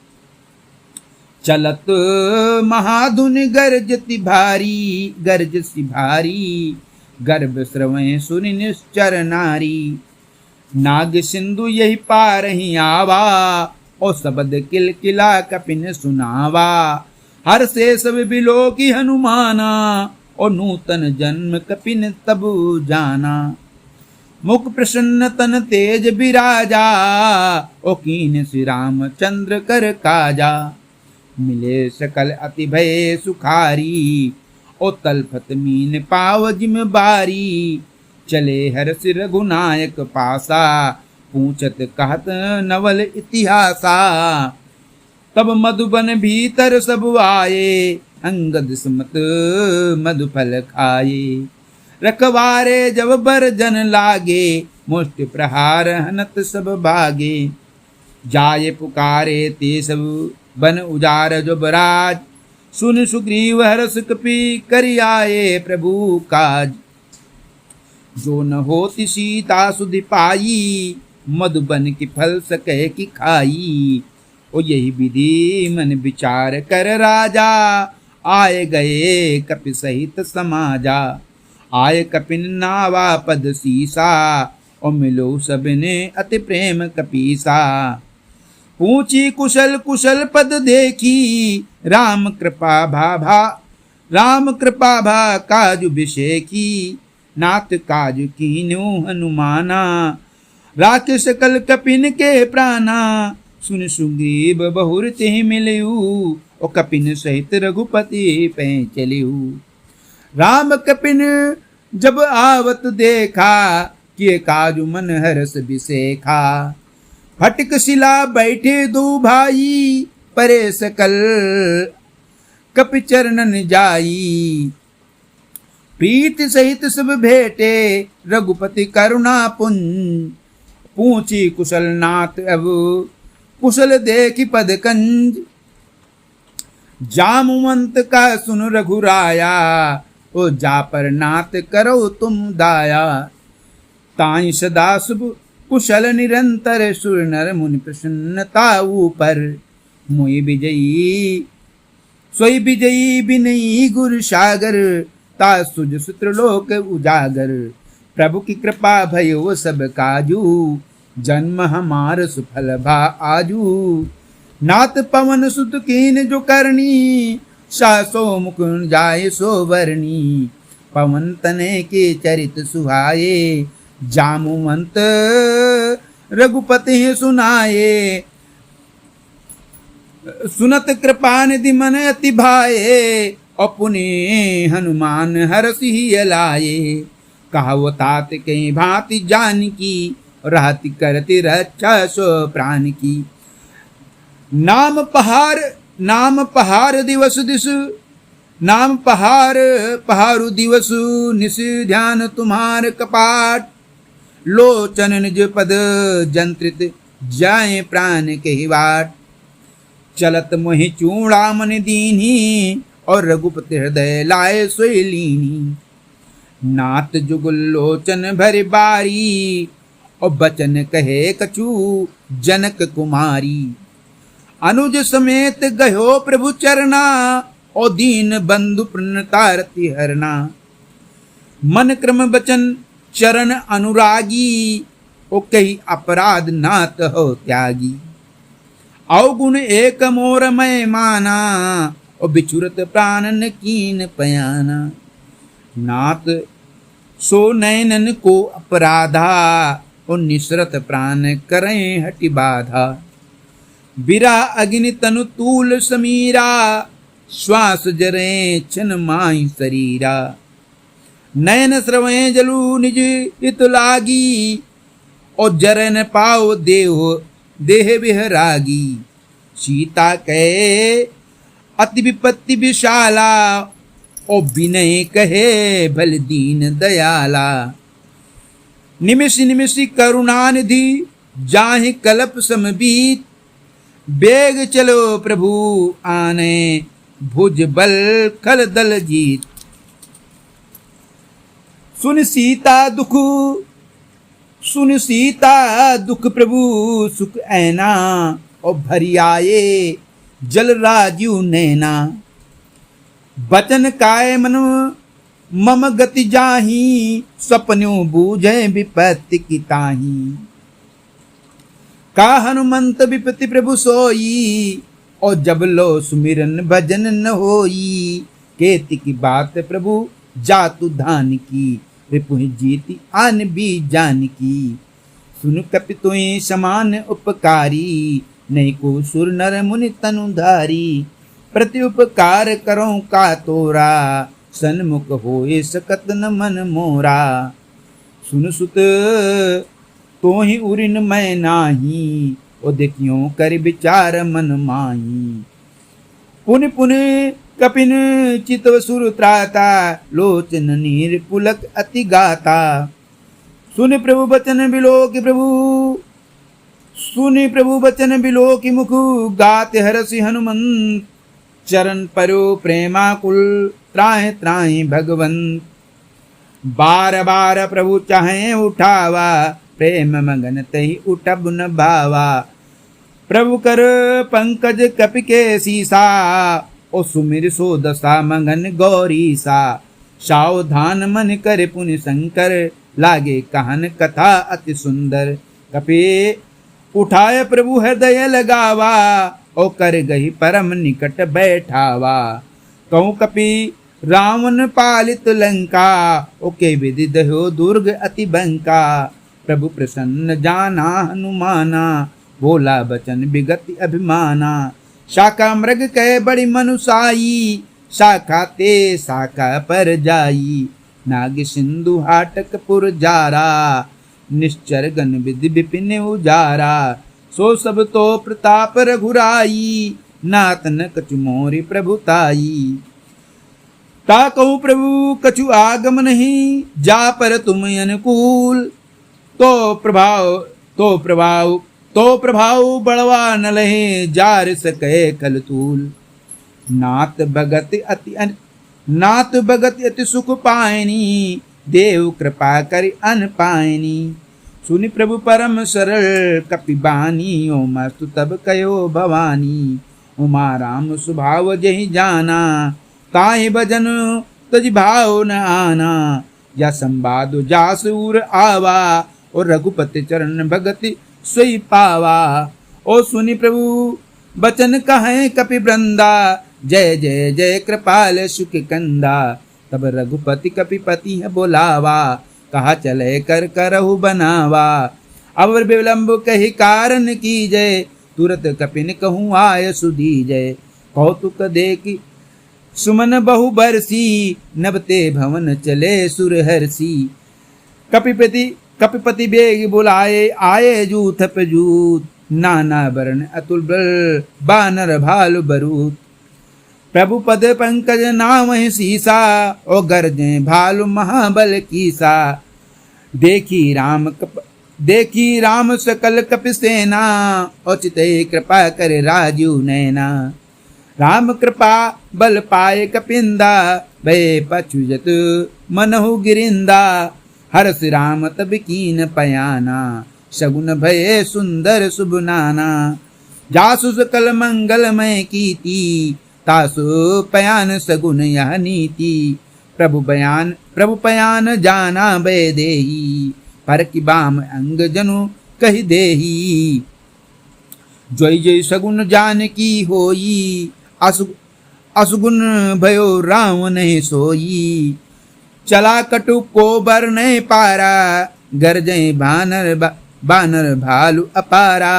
चलत महाधुन गरजति भारी, गरजसी भारी। गर्भ श्रवय सुनि निश्चर नारी। नाग सिंधु यही पार ही आवा, और शब्द किलकिला कपिन सुनावा। हर से सब बिलो की हनुमाना, और नूतन जन्म कपिन तब जाना। मुख प्रसन्न तन तेज बिराजा, ओ कीन श्री राम चंद्र कर काजा। मिले सकल अति भय सुखारी, ओ तलफत मीन पाव जिम बारी। चले हर्ष रघुनायक पासा, पूछत कहत नवल इतिहासा। तब मधुबन भीतर सब आए, अंगद सुमत मधुफल खाए। रखवारे जब बर जन लागे, मुष्टि प्रहार हनत सब भागे। जाए पुकारे ते सब बन उजार जो बराज, सुन सुग्रीव हर्ष कपि करि आए प्रभु काज। जो न होती सीता सुधि पाई, मधुबन की फल सके की खाई। ओ यही विधि मन विचार कर राजा, आए गए कपि सहित समाजा। आय कपिन नावा पद सीसा, और मिलो सबने अति प्रेम कपीसा। पूछी कुशल कुशल पद देखी, राम कृपा भा काजु विषेकी। नाथ काजु कीन्यु हनुमाना, राख सकल कपिन के प्राणा। सुन सुग्रीव बहुर तिहि मिलयू, और कपिन सहित रघुपति पै चलियू। राम कपिन जब आवत देखा, किए काजु मन हरस बिसेखा। फटक शिला बैठे दो भाई, परे सकल कपि चरणन जाई। प्रीति सहित सब भेटे, रघुपति करुणा पुंज। पूछी कुशल नाथ अब कुशल देखी पद कंज। जामुवंत का सुन रघुराया, ओ जा पर नाथ करो तुम दाया। ताई सदा शुभ कुशल निरंतर, सुर नर मुनि प्रसन्नता ऊपर। मोहि विजयी सोई विजयी बिनई गुरु सागर, ता सुज सूत्रलोक उजागर। प्रभु की कृपा भयो सब काजू, जन्म हमार सुफल भा आजू। नाथ पवन सुत कीन जो करनी, सासो मुकुन जाय सो वरनी। पवन तने के चरित सुहाए, जामुवंत रघुपति सुनाए। सुनत कृपा निधि मन अति भाए, और पुनि हनुमान हरसि लाए। कहावो तात कहीं भांति जान की, रहति करति रक्षा सो प्राण की। नाम पहार दिवस दिस, नाम पहारु दिवस निस। ध्यान तुम्हार कपाट, लोचन निज पद जंत्रित, जाए प्राण के बाट। चलत मोहि चूड़ामणि दीन्ही, और रघुपति हृदय लाए सोई लीनी। नाथ जुगल लोचन भरि बारी, और बचन कहे कछु जनक कुमारी। अनुज समेत गयो प्रभु चरना, और दीन बंधु प्रणतारति हरना। मन क्रम बचन चरण अनुरागी, ओ कही अपराध नाथ हो त्यागी। अवगुण एक मोर मैं माना, और बिछुरत प्राणन कीन पयाना। नाथ सो नैनन को अपराधा, और निसरत प्राण करें हटि बाधा। बिरा अग्नि तनु तूल समीरा, श्वास जरे छन माई शरीरा। नयन स्रवै जलु निज हित लागी, और जरन पाओ देह विहरागी। सीता कहे अति विपत्ति विशाला, और विनय कहे भल दीन दयाला। निमिष निमिषि करुणानिधि, जाहि कल्प समबीत। बेग चलो प्रभु आने, भुज बल खल दल जीत। सुन सीता दुख प्रभु सुख ऐना, और भरी आए जल राजू नैना। बचन काय मनु मम गति जाही, स्वप्न्यों बूझे विपत्ति की ताही। का हनुमंत विपति प्रभु सोई, और जब लो सुमिरन भजन न होई। केति की बात प्रभु जातु धान की, रिपुहि जीति आन भी जान की। सुन कपि तुई समान उपकारी, नहीं को सुर नर मुनि तनुधारी। प्रति उपकार करो का तोरा, सन्मुख होए सकत न मन मोरा। सुन सुत तो ही उरिन मैं नाही, ओ देखियो कर विचार मन माही। पुन पुन कपिन चितव सुर त्राता, लोचन नीर पुलक अति गाता। सुन प्रभु बचन बिलो कि प्रभु, सुनि प्रभु बचन बिलो कि मुख, गाते हरसि हनुमंत चरण परो प्रेमाकुल। त्राहि त्राहि भगवंत, बार बार प्रभु चाहे उठावा, प्रेम मगन तही उठब न भावा। प्रभु कर पंकज कपि के सीसा, ओ सुमिर सो दशा मगन गौरी सा। सावधान मन कर पुनि शंकर, लागे कहन कथा अति सुंदर। कपि उठाए प्रभु हृदय लगावा, ओ कर गही परम निकट बैठावा। कहूँ कपि रावण पालित लंका, ओ के विधि दहो दुर्ग अति बंका। प्रभु प्रसन्न जाना हनुमाना, बोला बचन विगति अभिमाना। शाखा मृग कह बड़ी मनुसाई, शाखा ते शाखा पर जाई। नाग सिंधु हाटक पुर जारा, निश्चर गण विधि विपिन उजारा। सो सब तो प्रताप रघुराई, नाथ न कछु मोरी प्रभुताई। ता कहूँ प्रभु कछु आगम नहीं, जा पर तुम अनुकूल। तो प्रभाव बड़वा न लहे, जार सके खलतूल। नाथ भगत अति सुख पायनी, देव कृपा करि अन पायनी। सुनि प्रभु परम सरल कपि बानी, ओ मस्तु तब कयो भवानी। उमा राम स्वभाव जहि जाना, ताहि भजन तज भाव न आना। या संवाद जासूर आवा, और रघुपति चरण भगति सोई पावा। ओ सुनि प्रभु बचन कहे कपि वृंदा, जय जय जय कृपाल सुख कंदा। तब रघुपति कपिपति है बोलावा, कहा चले कर करहु बनावा। अब विलंब कही कारण की जय, तुरत कपिन कहूँ आय सुदीजय। कौतुक देखी सुमन बहु बरसी, नबते भवन चले सुर हरसी। कपिपति बेग बुलाए, आए जूथ पे जूत। नाना वर्ण अतुल बल, बानर भालु बरूत। प्रभु पद पंकज नाम सीसा, ओ गर्जे भालु महाबल कीसा। देखी राम सकल कपि सेना, औचिते कृपा करे राजू नैना। राम कृपा बल पाए कपिंदा, भय पछुजत मनहु गिरिंदा। हरस राम तब कीन पयाना, शगुन भय सुंदर शुभ नाना। जासु सकल मंगलमय कीति, तासु पयान सगुन यह नीति। प्रभु पयान जाना भय देही, पर कि बाम अंग जनु कहि देही। जय जय सगुन जान की होई, असुगुन भयो राम नहीं सोई। चला कटु को बर नहीं पारा, गरजय बानर भालु अपारा।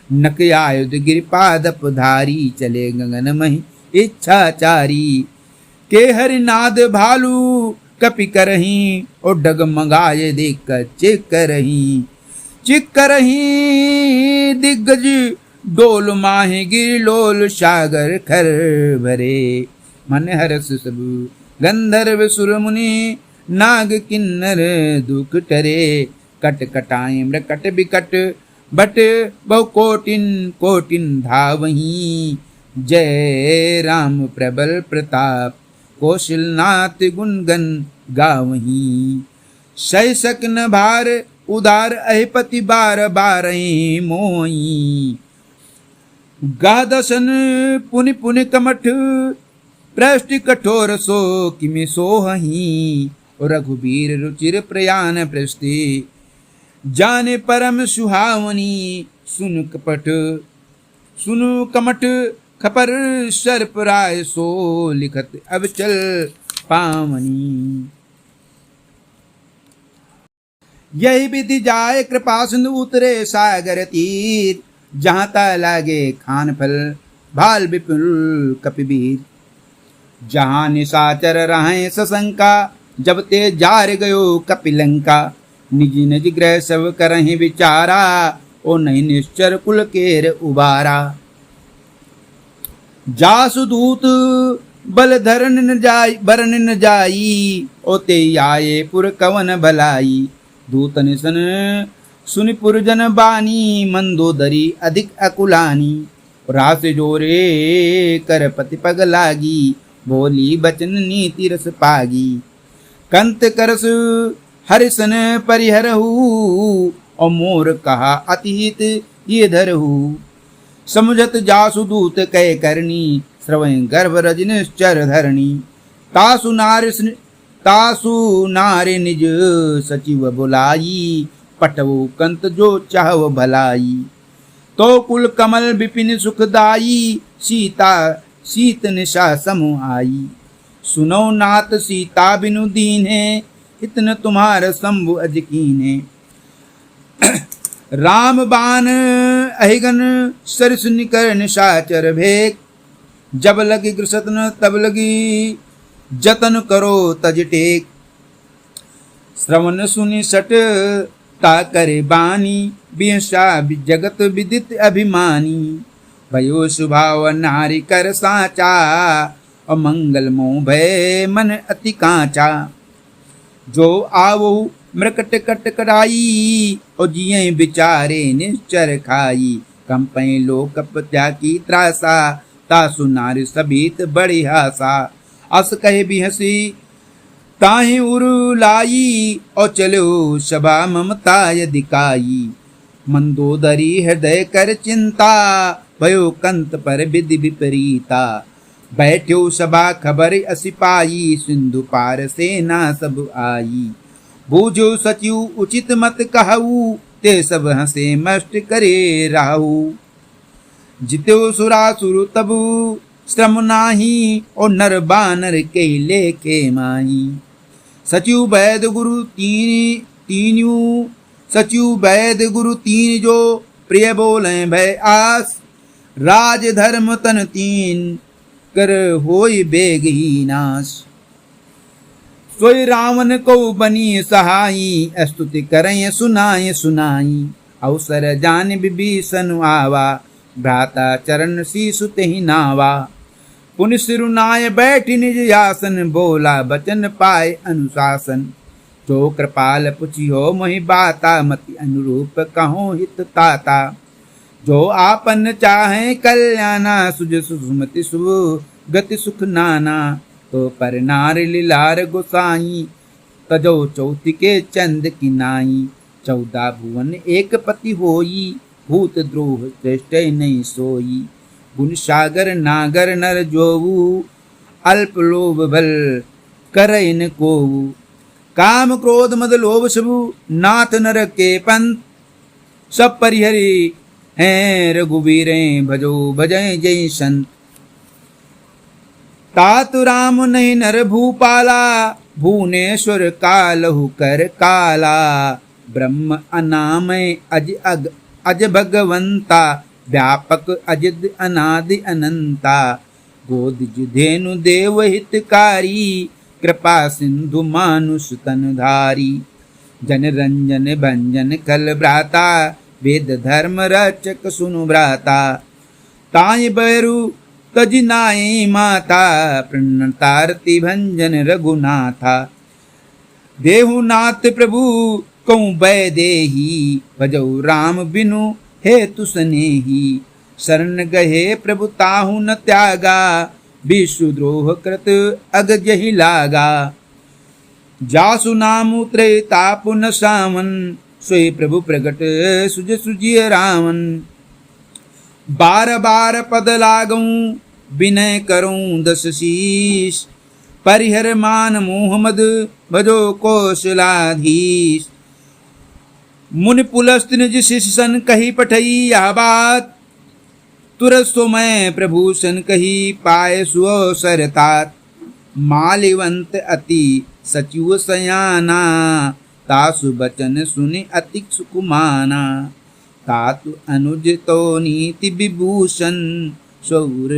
नक आयुध गिरिपादप धारी, चले गगन मही इच्छाचारी। के हरिनाद भालु कपि करही, और डगमगाए देख कर चिक करही। दिग्गज डोल माहे गिरलोल, सागर खर भरे। मन हरस सब गंधर्व सुर मुनि, नाग किन्नर दुख टरे। कट कटाए मृकट बिकट, बट बहु कोटिन धावही। जय राम प्रबल प्रताप, कौशलनाथ गुणगन गावही। सह सकन भार उदार अहिपति, बार बारही मोई। गादसन पुनि पुनि कमठ, पृष्ठ कठोर सो किमि सोहही। रघुबीर रुचिर प्रयाण पृष्ठि, जाने परम सुहावनी। सुन कपट सुनु कमट खपर सर्प राय सो लिखत अब चल पावनी। यही विधि जाए कृपा सिंधु उतरे सागर तीर, जहाँ ता लागे खान फल भाल विपुल कपिवीर। जहाँ निशाचर रहें सशंका, जब ते जार गयो कपिलंका। निज निज ग्रह सब करहीं विचारा, ओ नहीं निश्चर कुल केर उबारा। जासु दूत बल धरन न जाई बरन न जाई, ओ ते आये पुर कवन भलाई। दूत निसन सुनि पुरजन बानी, मंदोदरी अधिक अकुलानी। रास जोरे कर पति पग लागी, बोली बचन नीति रस पागी। कंत करस हरिसन परिहरहु, और मोर कहा अतिहित ये धरहु। समुझत जासु दूत कै करनी, श्रवण गर्भ रजनिश्चर धरणी। तासु नारी निज सचिव बुलाई, पटवो कंत जो चाहव भलाई। तो कुल कमल विपिन सुखदाई, सीता सीत निशा समु आई। सुनो नाथ सीता बिनु दीन्हे, इतन तुम्हार शंभु अजकीने। राम बान अहिगन सरस निकर निशाचर भेक, जब लगी गृसतन तब लगी जतन करो तज टेक। श्रवण सुनि सट ता करे बानी, बिहसा जगत विदित अभिमानी। भयो स्वभाव नारी कर साचा, और मंगल मोह भय मन अति कांचा। जो आवो मृकट कट कराई, और जिये बिचारे निश्चर खाई। कंपई लोक पत्या की त्रासा, तासु नारी सभीत बड़ी हासा। अस कहे भी हंसी ताहि उर लाई, और चलो शबा ममता दिखाई। मंदोदरी हृदय कर चिंता, भयो कंत पर विधि विपरीता। बैठ्यो सभा खबर असिपाई, सिंधु पार सेना सब आई। बूझो सचिव उचित मत कहऊ, ते सब हंसे मष्ट करे राहु। जित्यो सुरासुर तबु श्रम नाही, और नर बानर के लेके माही। सचिव वैद गुरु तीन जो प्रिय बोले भय आस। राज धर्म तन तीन कर होई बेग ही नाश। सोई रावण को बनी सहाई, स्तुति करें सुनाए सुनाई। अवसर जान विभीषण आवा, भ्राता चरण शीसु तेहि नावा। पुनि सिरुनाय बैठि निज आसन, बोला बचन पाए अनुशासन। जो कृपाल पुछियो मोहि बाता, मति अनुरूप कहो हित ताता। जो आपन चाहे कल्याणा, सुज सुमति शुभ गति सुख नाना। तो पर नार लीलार गोसाई, तजो चौथि के चंद की नाई। 14 भुवन एक पति होई, भूत द्रोह श्रेष्ठ नहीं सोई। गुण सागर नागर नर जोऊ, अल्प लोभ बल करय न कोऊ। काम क्रोध मद लोभ सबु, नाथ नर के पंथ। सब परिहरि हैं रघुवीरें, भजो भजय जय संत। तातु राम नहीं नर भूपाला, भुवनेश्वर कालहु कर काला। ब्रह्म अनामय अज भगवंता, व्यापक अजिद अनादि अनंता। गोदिज धेनु देव हितकारी, कृपा सिंधु मानुष तनधारी। जन रंजन भंजन कल भ्राता, वेद धर्म रचक सुनु भ्राता। ताय बैरु तज नाई माता, प्रणतारती भंजन रघुनाथा। देहुनाथ प्रभु कौं बै देही, भजौ राम बिनु हेतु स्नेही। शरण गहे प्रभु ताहु न त्यागा, विश्व द्रोह कृत अग जहि लागा। जासु नाम त्रेताप न सावन, सोई प्रभु प्रगट सुज सुजिय रावण। बार बार पद लागूं, विनय करूं दस शीश। परिहर मान मोह मद, भजो कौशलाधीश। मुनि पुलस्त निज शिष्य सन कही पठई यह बात, तुरत सो मैं प्रभूषण कही पाए सुअवसर तात। मालिवंत अति सचिव सयाना, तासु बचन सुनि अति सुकुमाना। तातु अनुज तो नीति विभूषण, सौर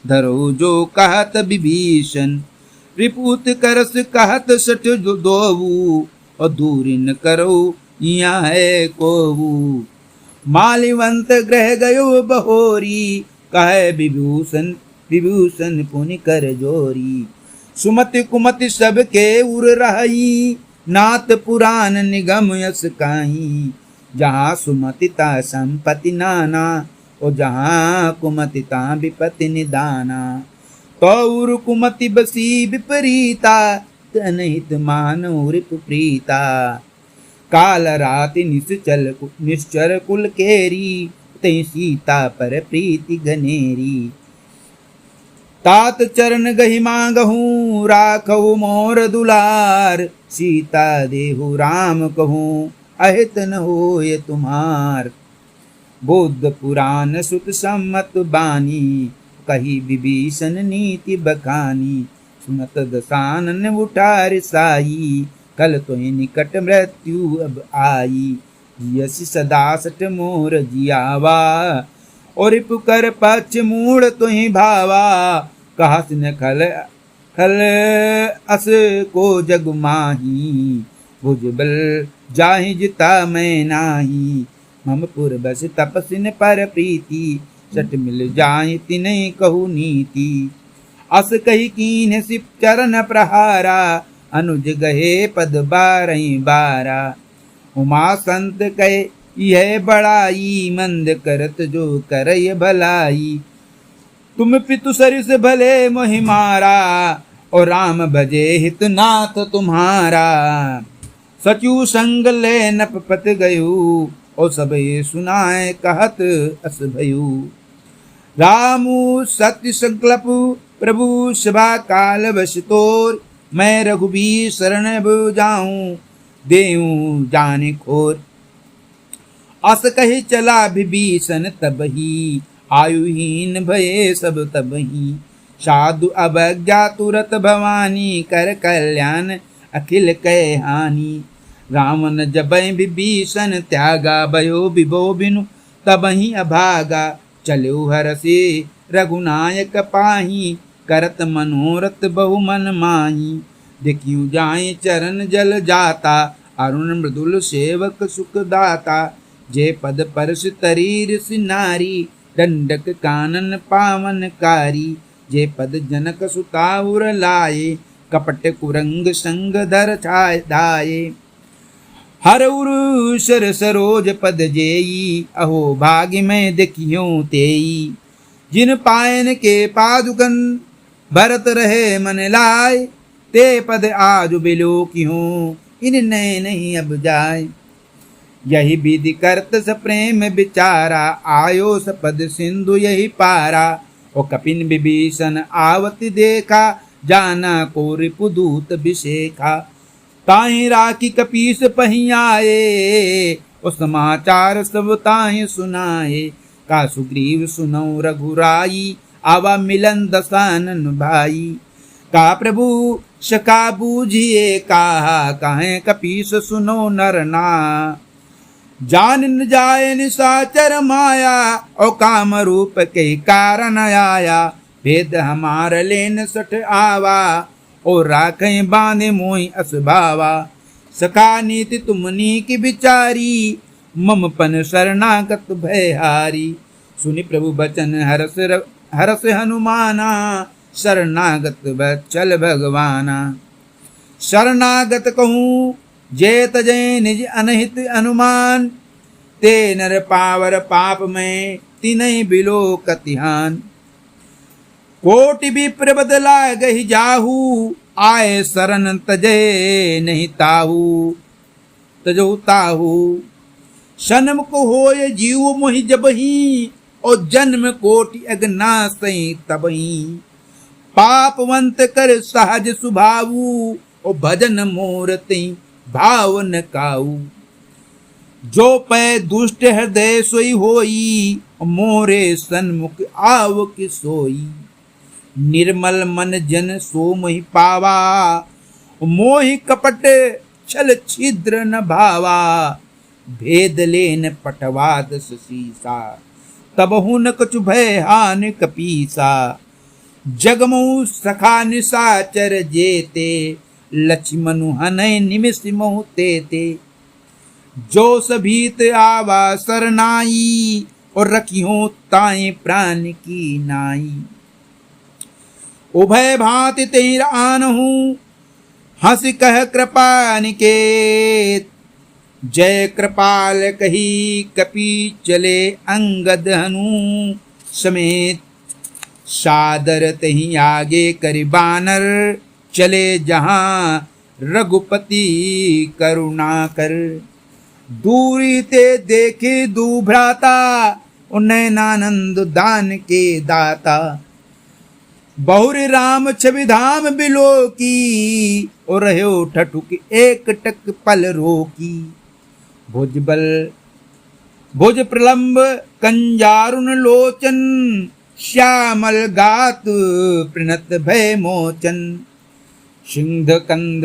धरो जो कहत विभीषण। रिपुत करस कहत सठ दोऊ, और दूरी न करो यहाँ है कोऊ। मालिवंत ग्रह गयो बहोरी, कहे विभूषण विभूषण पुनि कर जोरी। सुमति कुमति सबके उर रही, नाथ पुराण निगम यस काहीं। जहाँ सुमति ता संपत्ति नाना, और जहाँ कुमति ता विपत्ति निदाना। तो उर कुमति बसी विपरीता, तनहित मानव रिपु प्रीता। काल राति निश्चर कुल केरी, तै सीता पर प्रीति घनेरी। तात चरण गहि मांगहूँ, राखहु मोर दुलार। सीता देहु राम कहूँ, अहित न होय तुम्हार। बुद्ध पुराण सुत सम्मत बानी, कही विभीषण नीति बखानी। सुनत दसानन उठार साई, कल तोहि निकट मृत्यु अब आई। यश सदा सठ मोर जियावा, और पुकर पक्ष मूढ़ तुहि भावा। कहस न खल खल अस को जग माही, भुजबल जाहि जिता मैं नाही। मम पुर बस तपसिन पर प्रीति, सट मिल जाहि तिन्हि कहु नीति। अस कही कीन्ह सिप चरण प्रहारा, अनुज गहे पद बारहि बारा। उमा संत कहे यह बड़ाई, मंद करत जो करय भलाई। तुम पितु सरिस भले मोहि मारा, और राम भजे हित नाथ तुम्हारा। सचु संग ले नपपत गयु, और सब ये सुनाए कहत अस भयु। रामु सत्य संकल्प प्रभु सभा काल बस तोर। मैं रघुबीर शरण जाऊं, देऊं जाने खोर। अस कही चला विभीषण तबही, आयुहीन भये सब तबही। साधु अवज्ञा तुरत भवानी, कर कल्याण अखिल कै हानि। रावण जबै विभीषण त्यागा, भयो विभो बिनु तबहि अभागा। चलो हरषि रघुनायक पाही, करत मनोरथ बहु मन माही। देखियो जाए चरण जल जाता, अरुण मृदुल सेवक सुख दाता। जे पद परस तरीर सिनारी, दंडक कानन पावन कारी। जे पद जनक सुताउर लाए, कपट कुरंग संग धर छाय धाये। हर उरु सर सरोज पद जेई, अहो भाग्य में देखियो तेई। जिन पायन के पादुकन, भरत रहे मन लाय। ते पद आज बिलो क्यों, इन नए नहीं अब जाए। यही विधि करत स प्रेम विचारा, आयो सपद सिंधु यही पारा। ओ कपिन विभीषण आवति देखा, जाना को रिपुदूत विशेखा। ताहि राखी कपीस पहियाए, ओ समाचार सब ताहि सुनाए। का सुग्रीव सुनौ रघुराई, आवा मिलन दसानन भाई। का प्रभु सका बूझिए कहा, कहे कपीस सुनो नरना। जान न जाय निशाचर माया, और काम रूप के कारण आया। भेद हमार लेन सठ आवा, और राखें बांधे मोहि असभावा। सखा नीति तुमनी की विचारी, मम पन शरणागत भयहारी। सुनि प्रभु बचन हरस हनुमाना, शरणागत बच्चल भगवाना। शरणागत कहूँ जे तजय निज अनहित अनुमान। ते नर पावर पाप में तिनहि बिलो कतिहान। कोटि विप्र बदला गहि जाहू, आए शरण तजे नहीं ताहू। तजहु ताहू सन्मुख होय जीव मोहि जबही, और जन्म कोटि अगनासई तबही। पापवंत कर सहज सुभाऊ, और भजन मोरति भाव न काऊ। जो पै दुष्ट हृदय सोई होई, मोरे सन्मुख आव कि सोई। निर्मल मन जन सो मोहि पावा, मोहि कपट छल छिद्र न भावा। भेद लेन पटवाद सीसा, तब हुन कछु भय हानि कपीसा। जगमु सखा निशाचर जेते, लक्ष्मनु हनय निमिष मोहु तेते। जो सभीत आवा सरनाई, और रखियो ताए प्राण की नाई। उभय भांति तेर आनहु, हंस कह कृपा निकेत। जय कृपाल कही कपि चले, अंगद हनु समेत। सादर तही आगे करि बानर, चले जहां रघुपति करुणा कर। दूरी ते देखे दू भ्राता, नैनानंद दान के दाता। बहुरी राम छवि धाम बिलो की, और रहो ठठुक एक टक पल रोकी। भुजबल भुज प्रलंब कंजारुन लोचन, श्यामल गात प्रणत भय मोचन। सिंध कंध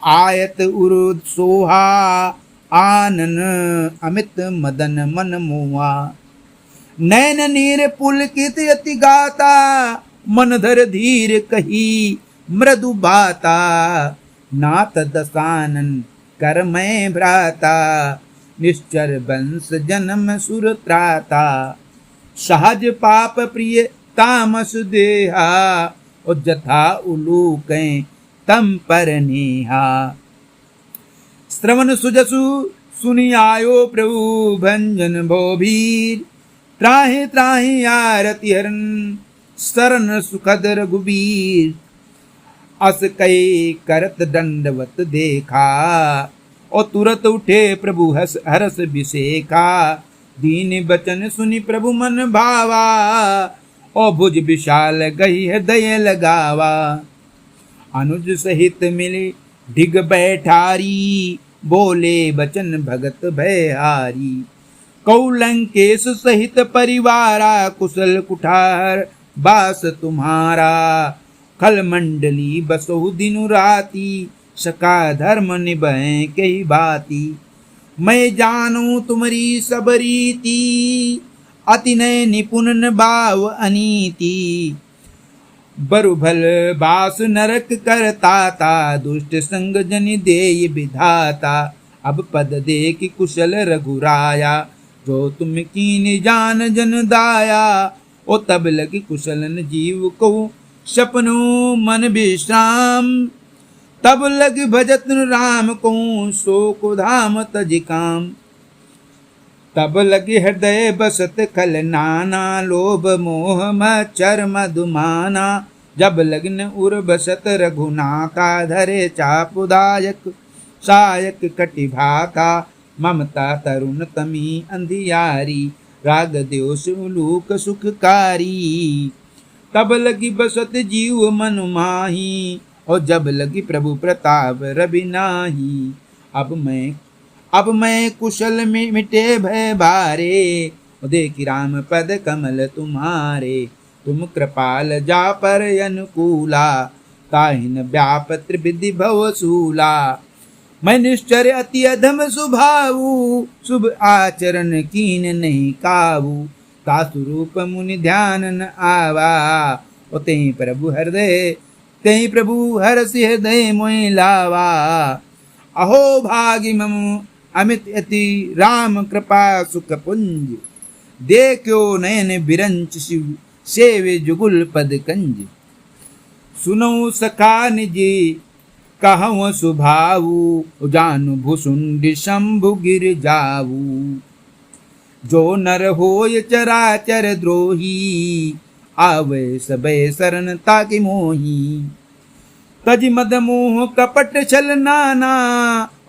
आयत उरुद सोहा, आनन अमित मदन मन मोहा। नैन नीर पुलकित अति गाता, मन धर धीर कही मृदु बाता। नाथ दसानन कर मैं भ्राता, निश्चर वंश जन्म सुर त्राता। सहज पाप प्रिय तामस देहा, और जथा उलूकें तम पर नेहा। श्रवण सुजसु सुनि आयो प्रभु, भंजन भोभीर। त्राहि त्राहि आरति हरन, शरण सुखद रघुबीर। अस कई करत दंडवत देखा, और तुरत उठे प्रभु हरस बिसेखा। दीन बचन सुनि प्रभु मन भावा, और भुज विशाल गही हृदय लगावा। अनुज सहित मिली ढिग बैठारी, बोले बचन भगत भयहारी। कौलंकेश सहित परिवारा, कुशल कुठार बास तुम्हारा। खल मंडली बसहु दिनु राती, सका धर्म निभय कही बाती। मैं जानू तुम्हारी सब रीति, अति नय निपुण न भाव अनीति। बरुभल बास नरक करताता, दुष्ट संग जनि देय विधाता। अब पद देखि कुशल रघुराया, जो तुम कीन जान जन दाया। ओ तब लगी कुशलन जीव को, सपनो मन विश्राम। तब लग भजत राम को, शोक धाम तज काम। तब लगी हृदय बसत खल नाना, लोभ मोह मच्छर मधुमाना। जब लग्न उर बसत रघुनाथा, धरे चापुदायक सायक कटि भाका। ममता तरुण तमी अंधियारी, राग द्योष उलूक सुखकारी। तब लगी बसत जीव मन माही, और जब लगी प्रभु प्रताप रवि नाही। अब मैं कुशल में मिटे भय भारे, देखि राम पद कमल तुम्हारे। तुम कृपाल जा पर अनुकूला, ताहिन व्याप त्रिविधि भवसूला। मैं निश्चर अति अधम स्वभावु, शुभ आचरण कीन नहीं काबू। तासु रूप मुनि ध्यान न आवा, और तेहि प्रभु हरसि हृदय मोहि लावा। अहो भागी मम अमित अति, राम कृपा सुख पुंज। देखो नयन बिरंच शिव, सेवे जुगुल पद कंज। सुनो सखा निजी कहूँ सुभावु, जानु भुसुंड शंभु गिर जाऊ। जो नर होय चराचर द्रोही, आवे सबे शरण ताकि मोही। तज मद मोह कपट छल नाना,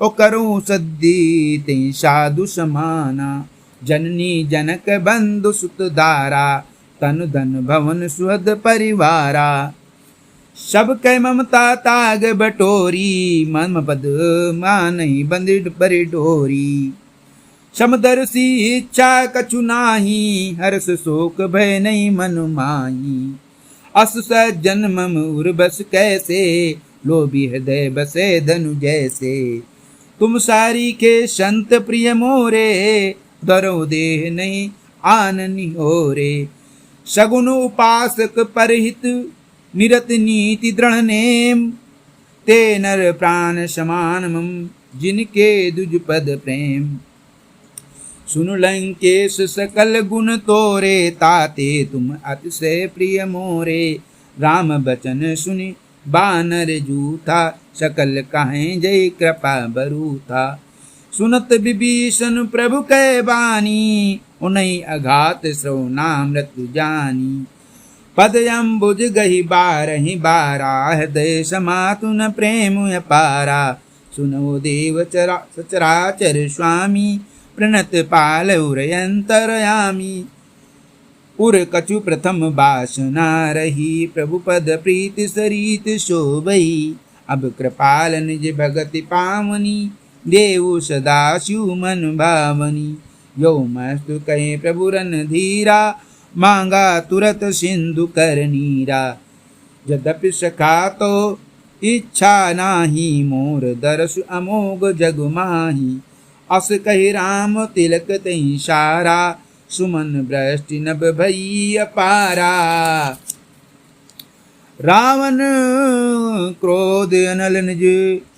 ओ करूं सद्दी ते साधु समाना। जननी जनक बंधु सुत दारा, तन धन भवन सुहद परिवारा। सब कै ममता ताग बटोरी, मम पद मानहि बंदिड परि डोरी। समदर्शी इच्छा कछु नाही, हर्ष शोक भय नहीं मन माही। अस सज्जन मम उर्वश कैसे, लोभी हृदय बसे धनु जैसे। तुम सारी के संत प्रिय मोरे, दरो देह नहीं आननी होरे। सगुन उपासक परहित, निरत नीति दृढ़ नेम। ते नर प्राण समान मम, जिनके दुज पद प्रेम। सुन लंकेश सकल गुण तोरे, ताते तुम अतिशय प्रिय मोरे। राम बचन सुनि बानर जूथा, सकल कहें जय कृपा बरूथा। सुनत विभीषण प्रभु कै बानी, उनई अघात श्रवना मृत्यु जानी। पद अम्बुज गही बारहि बारा, हृदय समातु न प्रेम अपारा। सुनो देव सचराचर स्वामी, प्रणत पाल उरयंतरयामी। उर कछु प्रथम वासना रही, प्रभु पद प्रीति सरित शोभई। अब कृपाल निज भगति पावनी, देव सदा शिव मन भावनी। यो मस्तु कहे प्रभु रणधीरा, मांगा तुरत सिंधु कर नीरा। यद्यपि सखा तो इच्छा नाही, मोर दर्श अमोघ जग माही। अस कहि राम तिलक तहि सारा, सुमन वृष्टि नभ भई अपारा। रावण क्रोध अनल निज,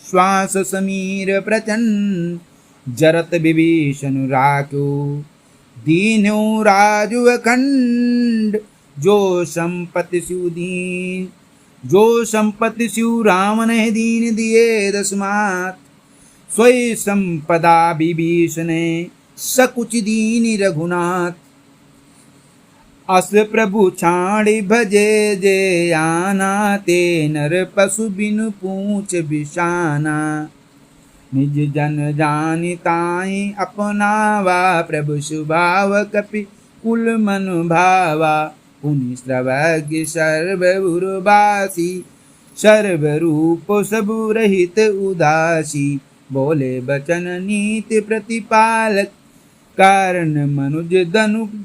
श्वास समीर प्रचंड। जरत विभीषण राख्यो, दीन्यो राजु अखंड। जो संपत्ति शिव दीन, जो संपत्ति शिव रावण दीन दिए दसमात। स्वय संपदा विभीषणे, सकुच दीन रघुनाथ। अस प्रभु छाड़ी भजे जे आना, ते नर पशु बिनु पूछ बिशाना। निज जन जानि ताहि अपनावा, प्रभु स्वभाव कपि कुल मन भावा। पुनि सर्वज्ञ सर्वउर्वासी, सर्वरूप सबु रहित उदासी। बोले बचन नीति प्रतिपालक, कारण मनुज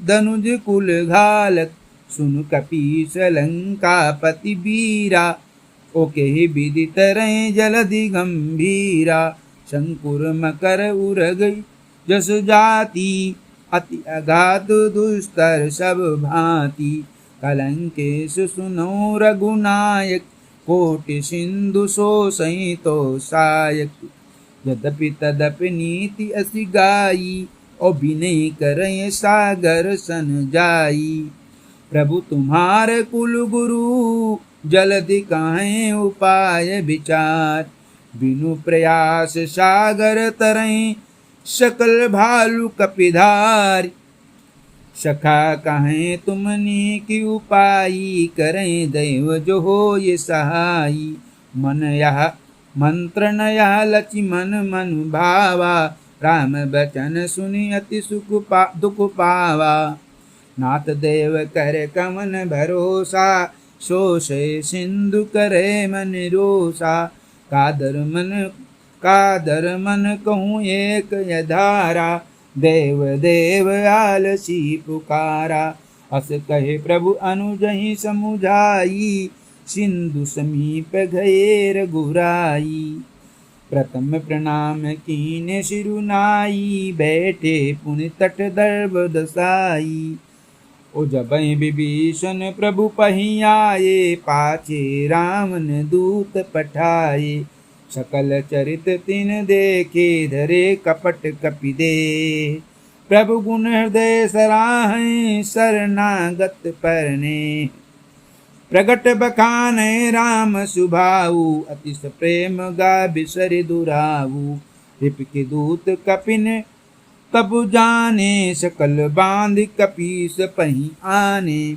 दनुज कुल घालक। सुन कपीस लंका पति बीरा, ओके ही विदित रहे जलधि गंभीरा। शंकुर मकर उरग जस जाति, अति अगाध दुस्तर सब भांति। कलंकेश सुनो रघुनायक, कोटि सिंधु सो सहितो सायक। यद्यपि तदपि नीति असि गाई, और विनय करें सागर सन जाई। प्रभु तुम्हारे कुल गुरु, जल्दी काहें उपाय विचार। बिनु प्रयास सागर तरें, सकल भालु कपिधार। सखा कहें तुमने की उपाई, करें दैव जो हो ये सहाई। मन यह मंत्र नया लचि मन मन भावा, राम बचन सुनि अति दुख पावा। नाथ देव कर कमन भरोसा, शोषे सिंधु करे मन रोसा। कादर मन कहूँ एक यधारा, देव देव आलसी पुकारा। अस कहे प्रभु अनुजहि समुझाई, सिंधु समीप गए रघुराई। प्रथम प्रणाम कीने सिरुनाई, बैठे पुनि तट दर्भ दसाई। ओ जबहि विभीषण प्रभु पहि आए, पाछे रावण दूत पठाए। सकल चरित तिन देखे, धरे कपट कपि दे। प्रभु गुण हृदय सराहें, शरणागत परने। प्रगट बखाने राम सुभाऊ, अतिश प्रेम गा बिसरि दुराऊ। रिपि दूत कपिन तब जाने, सकल बांध कपीस पही आने।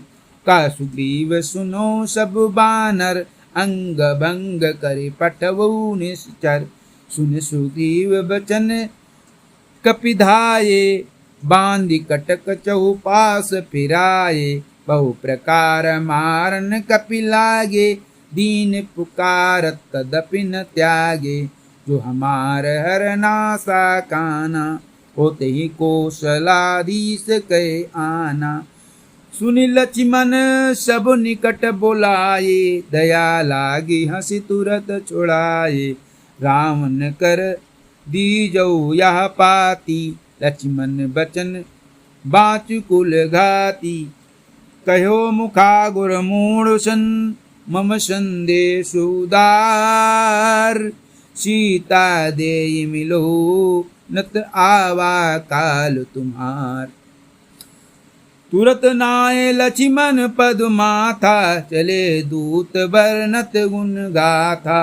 का सुग्रीव सुनो सब बानर, अंग भंग करे पठवऊ निश्चर। सुन सुग्रीव बचन कपिधाये, बांधि कटक चौपास फिराए। बहु प्रकार मारन कपि लागे, दीन पुकारत तदपि न त्यागे। जो हमार हर नासा काना, होते ही कौशलाधीश कहे आना। सुनि लक्ष्मण सब निकट बोलाए, दया लागी हंसी तुरत छुड़ाए। रावण कर दीजऊ यह पाती, लक्ष्मण बचन बाँचु कुल घाती। कहो मुखा गुर मूढ़ सन, मम संदेश उदार। सीता देई मिलो नत आवा काल तुम्हार। तुरत नाय लक्ष्मण पद माथा, चले दूत बरनत गुण गाथा।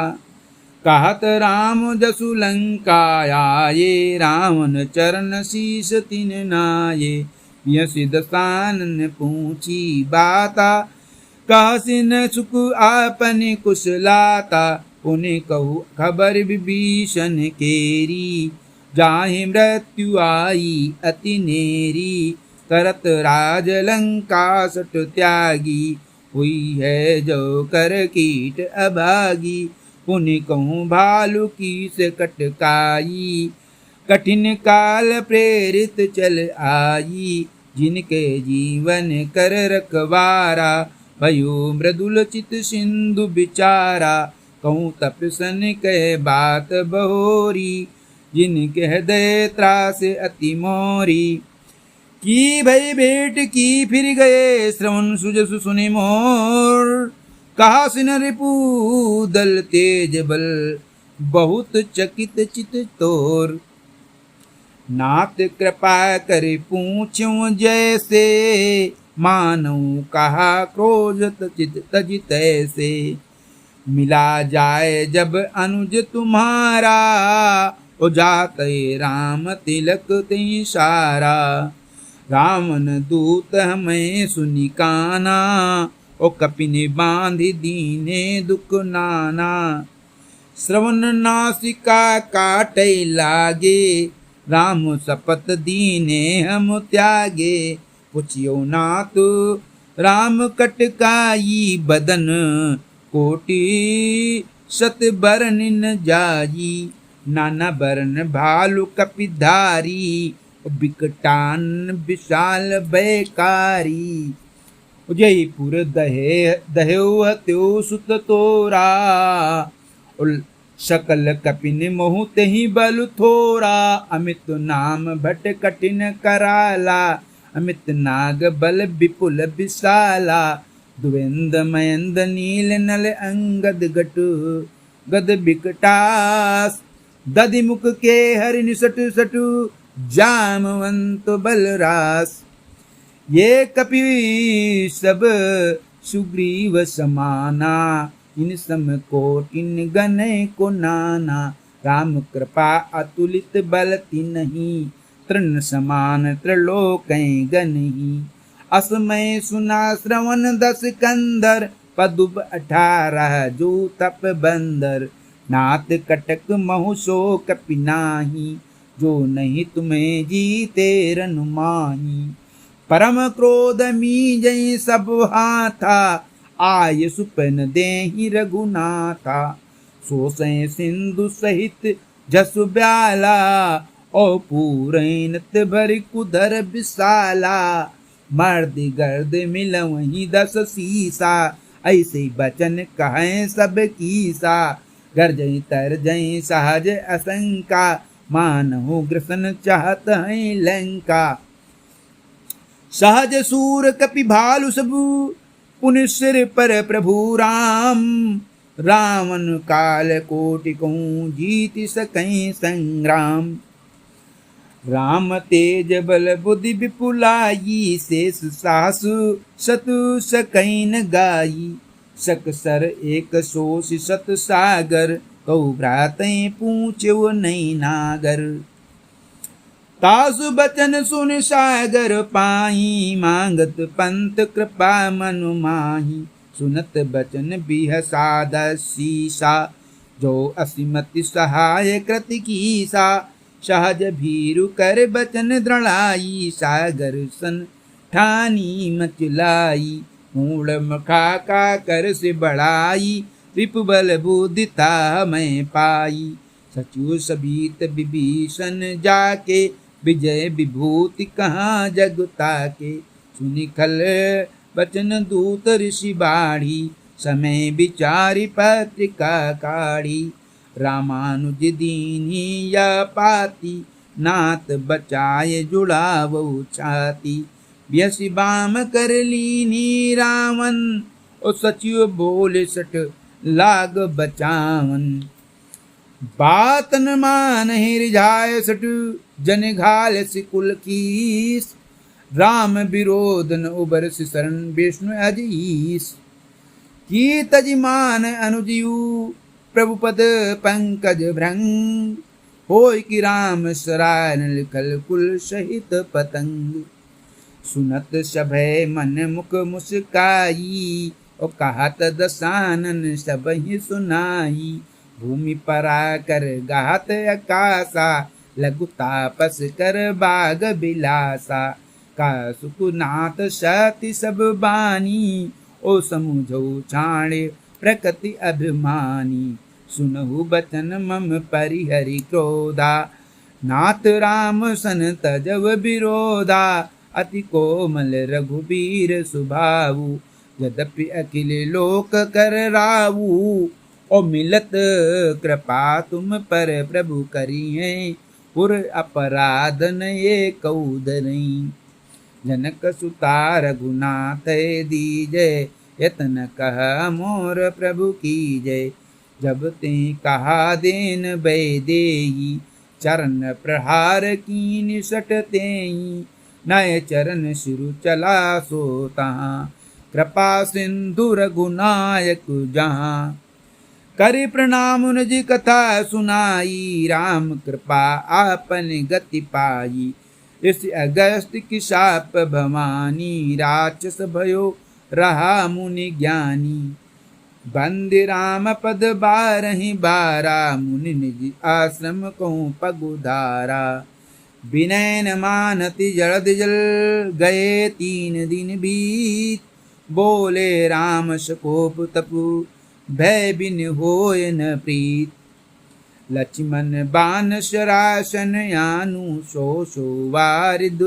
कहत राम जसु लंका आये, रावण चरण शीस तिन नाये। यसी दसानन पूछी बाता, कहसिन सुख आपन कुशलाता। पुनि कहु खबर विभीषण केरी, जाहि मृत्यु आई अति नेरी। करत राज लंका सट त्यागी, हुई है जो कर कीट अभागी। पुनि कहूँ भालू की से कटकाई, कठिन काल प्रेरित चल आई। जिनके जीवन कर रखवारा, भयो मृदुल चित सिंधु बिचारा। कहूँ तपसन कह बात बहोरी, जिनके हृदय त्रास अति मोरी। की भई भेंट की फिर गए, श्रवण सुजसु सुनि मोर। कहा सिन रिपु दल तेज बल, बहुत चकित चित तोर। नाथ कृपा कर पूछूं जैसे, मानऊ कहा क्रोध चित तज तैसे। मिला जाए जब अनुज तुम्हारा, ओ जाते राम तिलक ते सारा। रावण दूत हमें सुनि काना, ओ कपिनि बांधि दीने दुख नाना। श्रवण नासिका काटे लागे, राम शपथ दीने हम त्यागे। पुछियो नाथ राम कटकाई बदन, कोटि सत बरन न जाई। नाना बरन भालु कपिधारी, बिकटान विशाल बैकारी। जयपुर दहेव त्यो सुत तोरा, सकल कपिन मोहु तेहि बल थोरा। अमित नाम भट कठिन कराला, अमित नाग बल विपुल विशाला। द्वेंद मयंद नील नल अंगद गटु, गद बिकटास। दधि मुख के हरिण सटु सटु, जामवंत बलरास। ये कपि सब सुग्रीव समाना, इन सम कोटिन गने को नाना। राम कृपा अतुलित बल तिन्हि, तृण समान त्रिलोकैं गनहि। असमय सुना श्रवण दस कंधर, पदुब 18 जो तप बंदर। नाथ कटक महु सो कपि नाही, जो नहीं तुम्हें जीते रनु माही। परम क्रोध मीजै सब हाथा, आय सुपन देहि रघुनाथा। सोसै सिंधु सहित जसु ब्याला, ओ पूरैनत भरि कुधर विशाला। मर्द गर्द मिलवहि 10 सीसा, ऐसे बचन कहें सब कीसा। गर्जई तरजई सहज असंका, मानहु ग्रसन चाहत हैं लंका। सहज सूर कपि भालु सबु, पुनि सिर पर प्रभु राम। रावण काल कोटि कहूँ जीति सकहीं संग्राम। राम तेज बल बुद्धि विपुलाई, शेष सासु सतु सकहीं न गाई। सकसर एक सोष सत सागर, कहु भ्रातै पूछ्यो नहीं नागर। तासु बचन सुन सागर पाई, मांगत पंत कृपा मनु माही। सुनत बचन बिहसा दसीसा, जो असीमति सहाय कृति कीसा। सहज भीरु कर बचन दृढ़ाई, सागर सन ठानी मचलाई। मूढ़ मखा का कर से बढ़ाई, रिपु बल बुद्धिता मैं पाई। सचु सबीत विभीषण जाके, विजय विभूति कहाँ जगता के, सुनि खल बचन दूत ऋषि बाढ़ी, समय विचारी पत्रिका काढ़ी। रामानुज दीनी या पाती, नाथ बचाए जुड़ावो छाती। व्यसि बाम कर लीनी रावण, ओ सचिव बोले सठ लाग बचावन। बात न मान रिझाय सठ, जन घाल सिकुल कीस। राम विरोध न उबर शरण, विष्णु अजीस। की तजिमान अनुजीव, प्रभु पद पंकज भृंग। होय कि राम सराय न लिखल, कुल सहित पतंग। सुनत सभय मन मुख मुस्काई, और कहत दसानन सब ही सुनाई। भूमि परा कर गात आकाशा, लघु तापस कर बाग बिलासा। का सुकुनाथ सती सब बानी, ओ समुझो छाणे प्रकृति अभिमानी। सुनहु बचन मम परिहरि क्रोधा, नाथ राम सन तजव विरोधा। अति कोमल रघुबीर सुभाऊ, यद्यपि अखिल लोक कर राऊ। ओ मिलत कृपा तुम पर प्रभु करिए, पुर अपराध न ये कौदरई। जनक सुता रघुनाथ दीजय, यतन कह मोर प्रभु की जय। जब ते कहा देन बै देई, चरण प्रहार कीन सट तेई। नय चरण सिरु चला सो तहाँ, कृपा सिंधु रघुनायक जहाँ। करि प्रणाम निज कथा सुनाई, राम कृपा आपन गति पाई। इस अगस्त की शाप भवानी, राक्षस भयो रहा मुनि ज्ञानी। बंदि राम पद बारहि बारा, मुनि निज आश्रम को पगुधारा। विनय न मानति जलद जल, गए 3 दिन बीत। बोले राम सकोप तपु, भय बिन होय न प्रीत। लक्ष्मण बान शरासन यानु, सो सो वारिद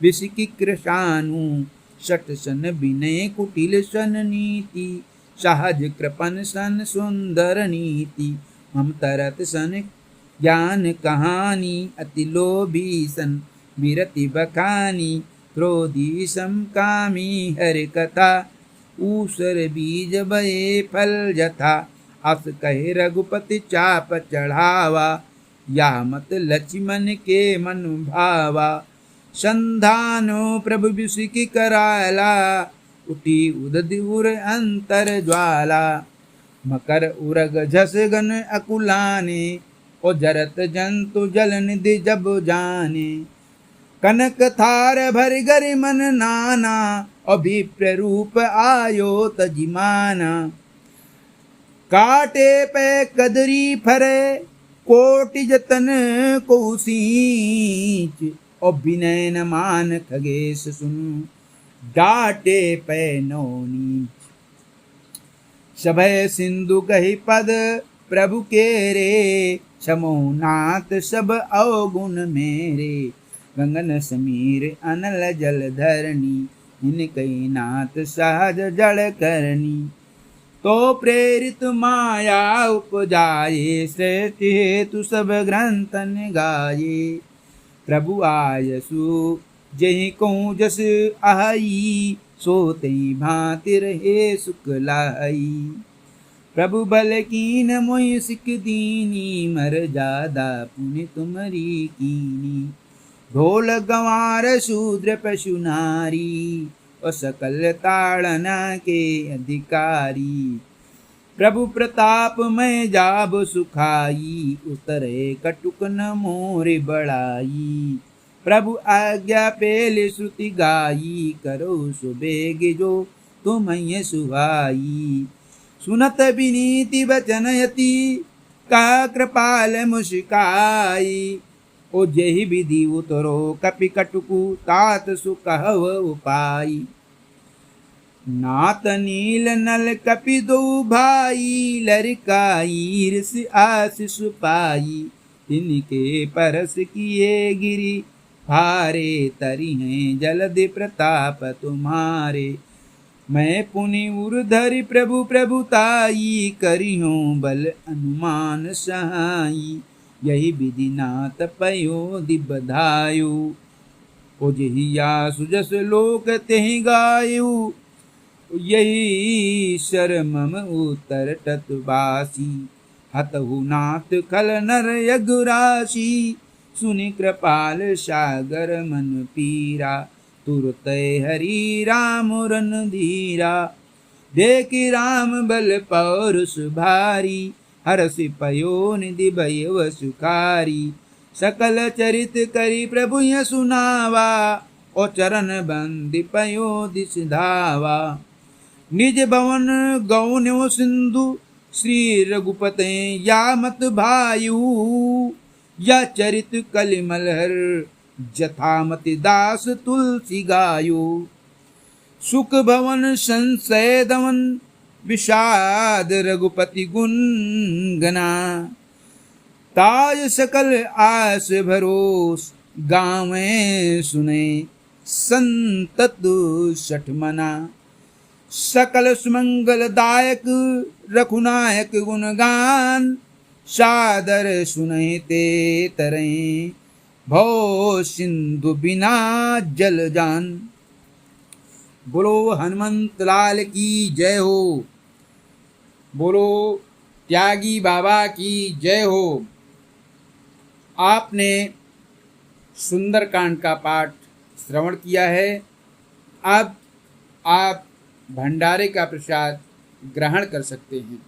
विसिकी कृशानु। शट सन विनय कुटिल सन नीति, सहज कृपन सन सुंदर नीति। हम तरत सन ज्ञान कहानी, अति लोभी सन विरति बखानी। क्रोधी समकामी हरि कथा, ऊसर बीज बये फल जथा। अस कहे रघुपति चाप चढ़ावा, या मत लक्ष्मण के मन भावा। संधानो प्रभु विसिकी कराला, उठी उदधि उर अंतर ज्वाला। मकर उरग झस गन अकुलाने, ओ जरत जंतु जल निधि जब जाने। कनक थार भर गर मन नाना, अभिप्र रूप आयो तजिमाना। काटे पे कदरी फरे, कोटि जतन को सींच। और विनय न मान खगेश सुन, डाटे पे नो नीच। सभय सिंधु कहि पद प्रभु के रे, क्षमो नाथ सब अवगुण मेरे। गगन समीर अनल जल धरणी, इनकई नाथ सहज जड़ करनी। तो प्रेरित माया उपजाये, श्रेष्ठ हेतु सब ग्रंथन गाये। प्रभु आयसु जहि कहूँ जस आई, सो तई भांति रहे सुख लाई। प्रभु बल कीन मोहि सिख दीनी, मर जादा पुण्य तुमरी कीनी। ढोल गंवार शूद्र पशु नारी, और सकल ताड़ना के अधिकारी। प्रभु प्रताप मैं जाब सुखाई, उतरे कटुक न मोरे बड़ाई। प्रभु आज्ञा पेले श्रुति गाई, करो सुबेग जो तुम सुहाई। सुनत विनीति वचन यति, का कृपाल मुस्काई। ओ जेहि विधि उतरो कपि कटुकु, तात सुकहव उपाई। नात नील नल कपि दो भाई, लरकाई ऋषि आशीष पाई। तिनके परस किए गिरि भारे तरी हैं जलधि प्रताप तुम्हारे। मैं पुनि उर्धरि प्रभु प्रभुताई, करी हूँ बल अनुमान सहाई। यही विधि नाथ पयोधि बधायु, ओजहिया सुजस लोक तेहि गायु। यही शरमम उत्तर तत्वासी, हतहु नाथ खल नर यघुराशि। सुनि कृपाल सागर मन पीरा, तुरत हरि राम रणधीरा। देखि राम बल पौरुष भारी, हरषि पयो निधि भयव सुखारी। सकल चरित करी प्रभु यह सुनावा, ओ चरण बंदि पयोधि सिधावा। निज भवन गौन्यो सिंधु, श्री रघुपते या मत भायु। या चरित कलिमलहर, जथामति दास तुलसी गायु। सुख भवन संशय दमन, विषाद रघुपति गुण गना। ताज सकल आस भरोस, गावें सुने संतत सठ मना। सकल सुमंगल दायक, रघुनायक गुणगान। सादर सुनहि ते तरहि, भव सिंधु बिना जल जान। बोलो हनुमंत लाल की जय हो। बोलो त्यागी बाबा की जय हो। आपने सुंदरकांड का पाठ श्रवण किया है। अब आप भंडारे का प्रसाद ग्रहण कर सकते हैं।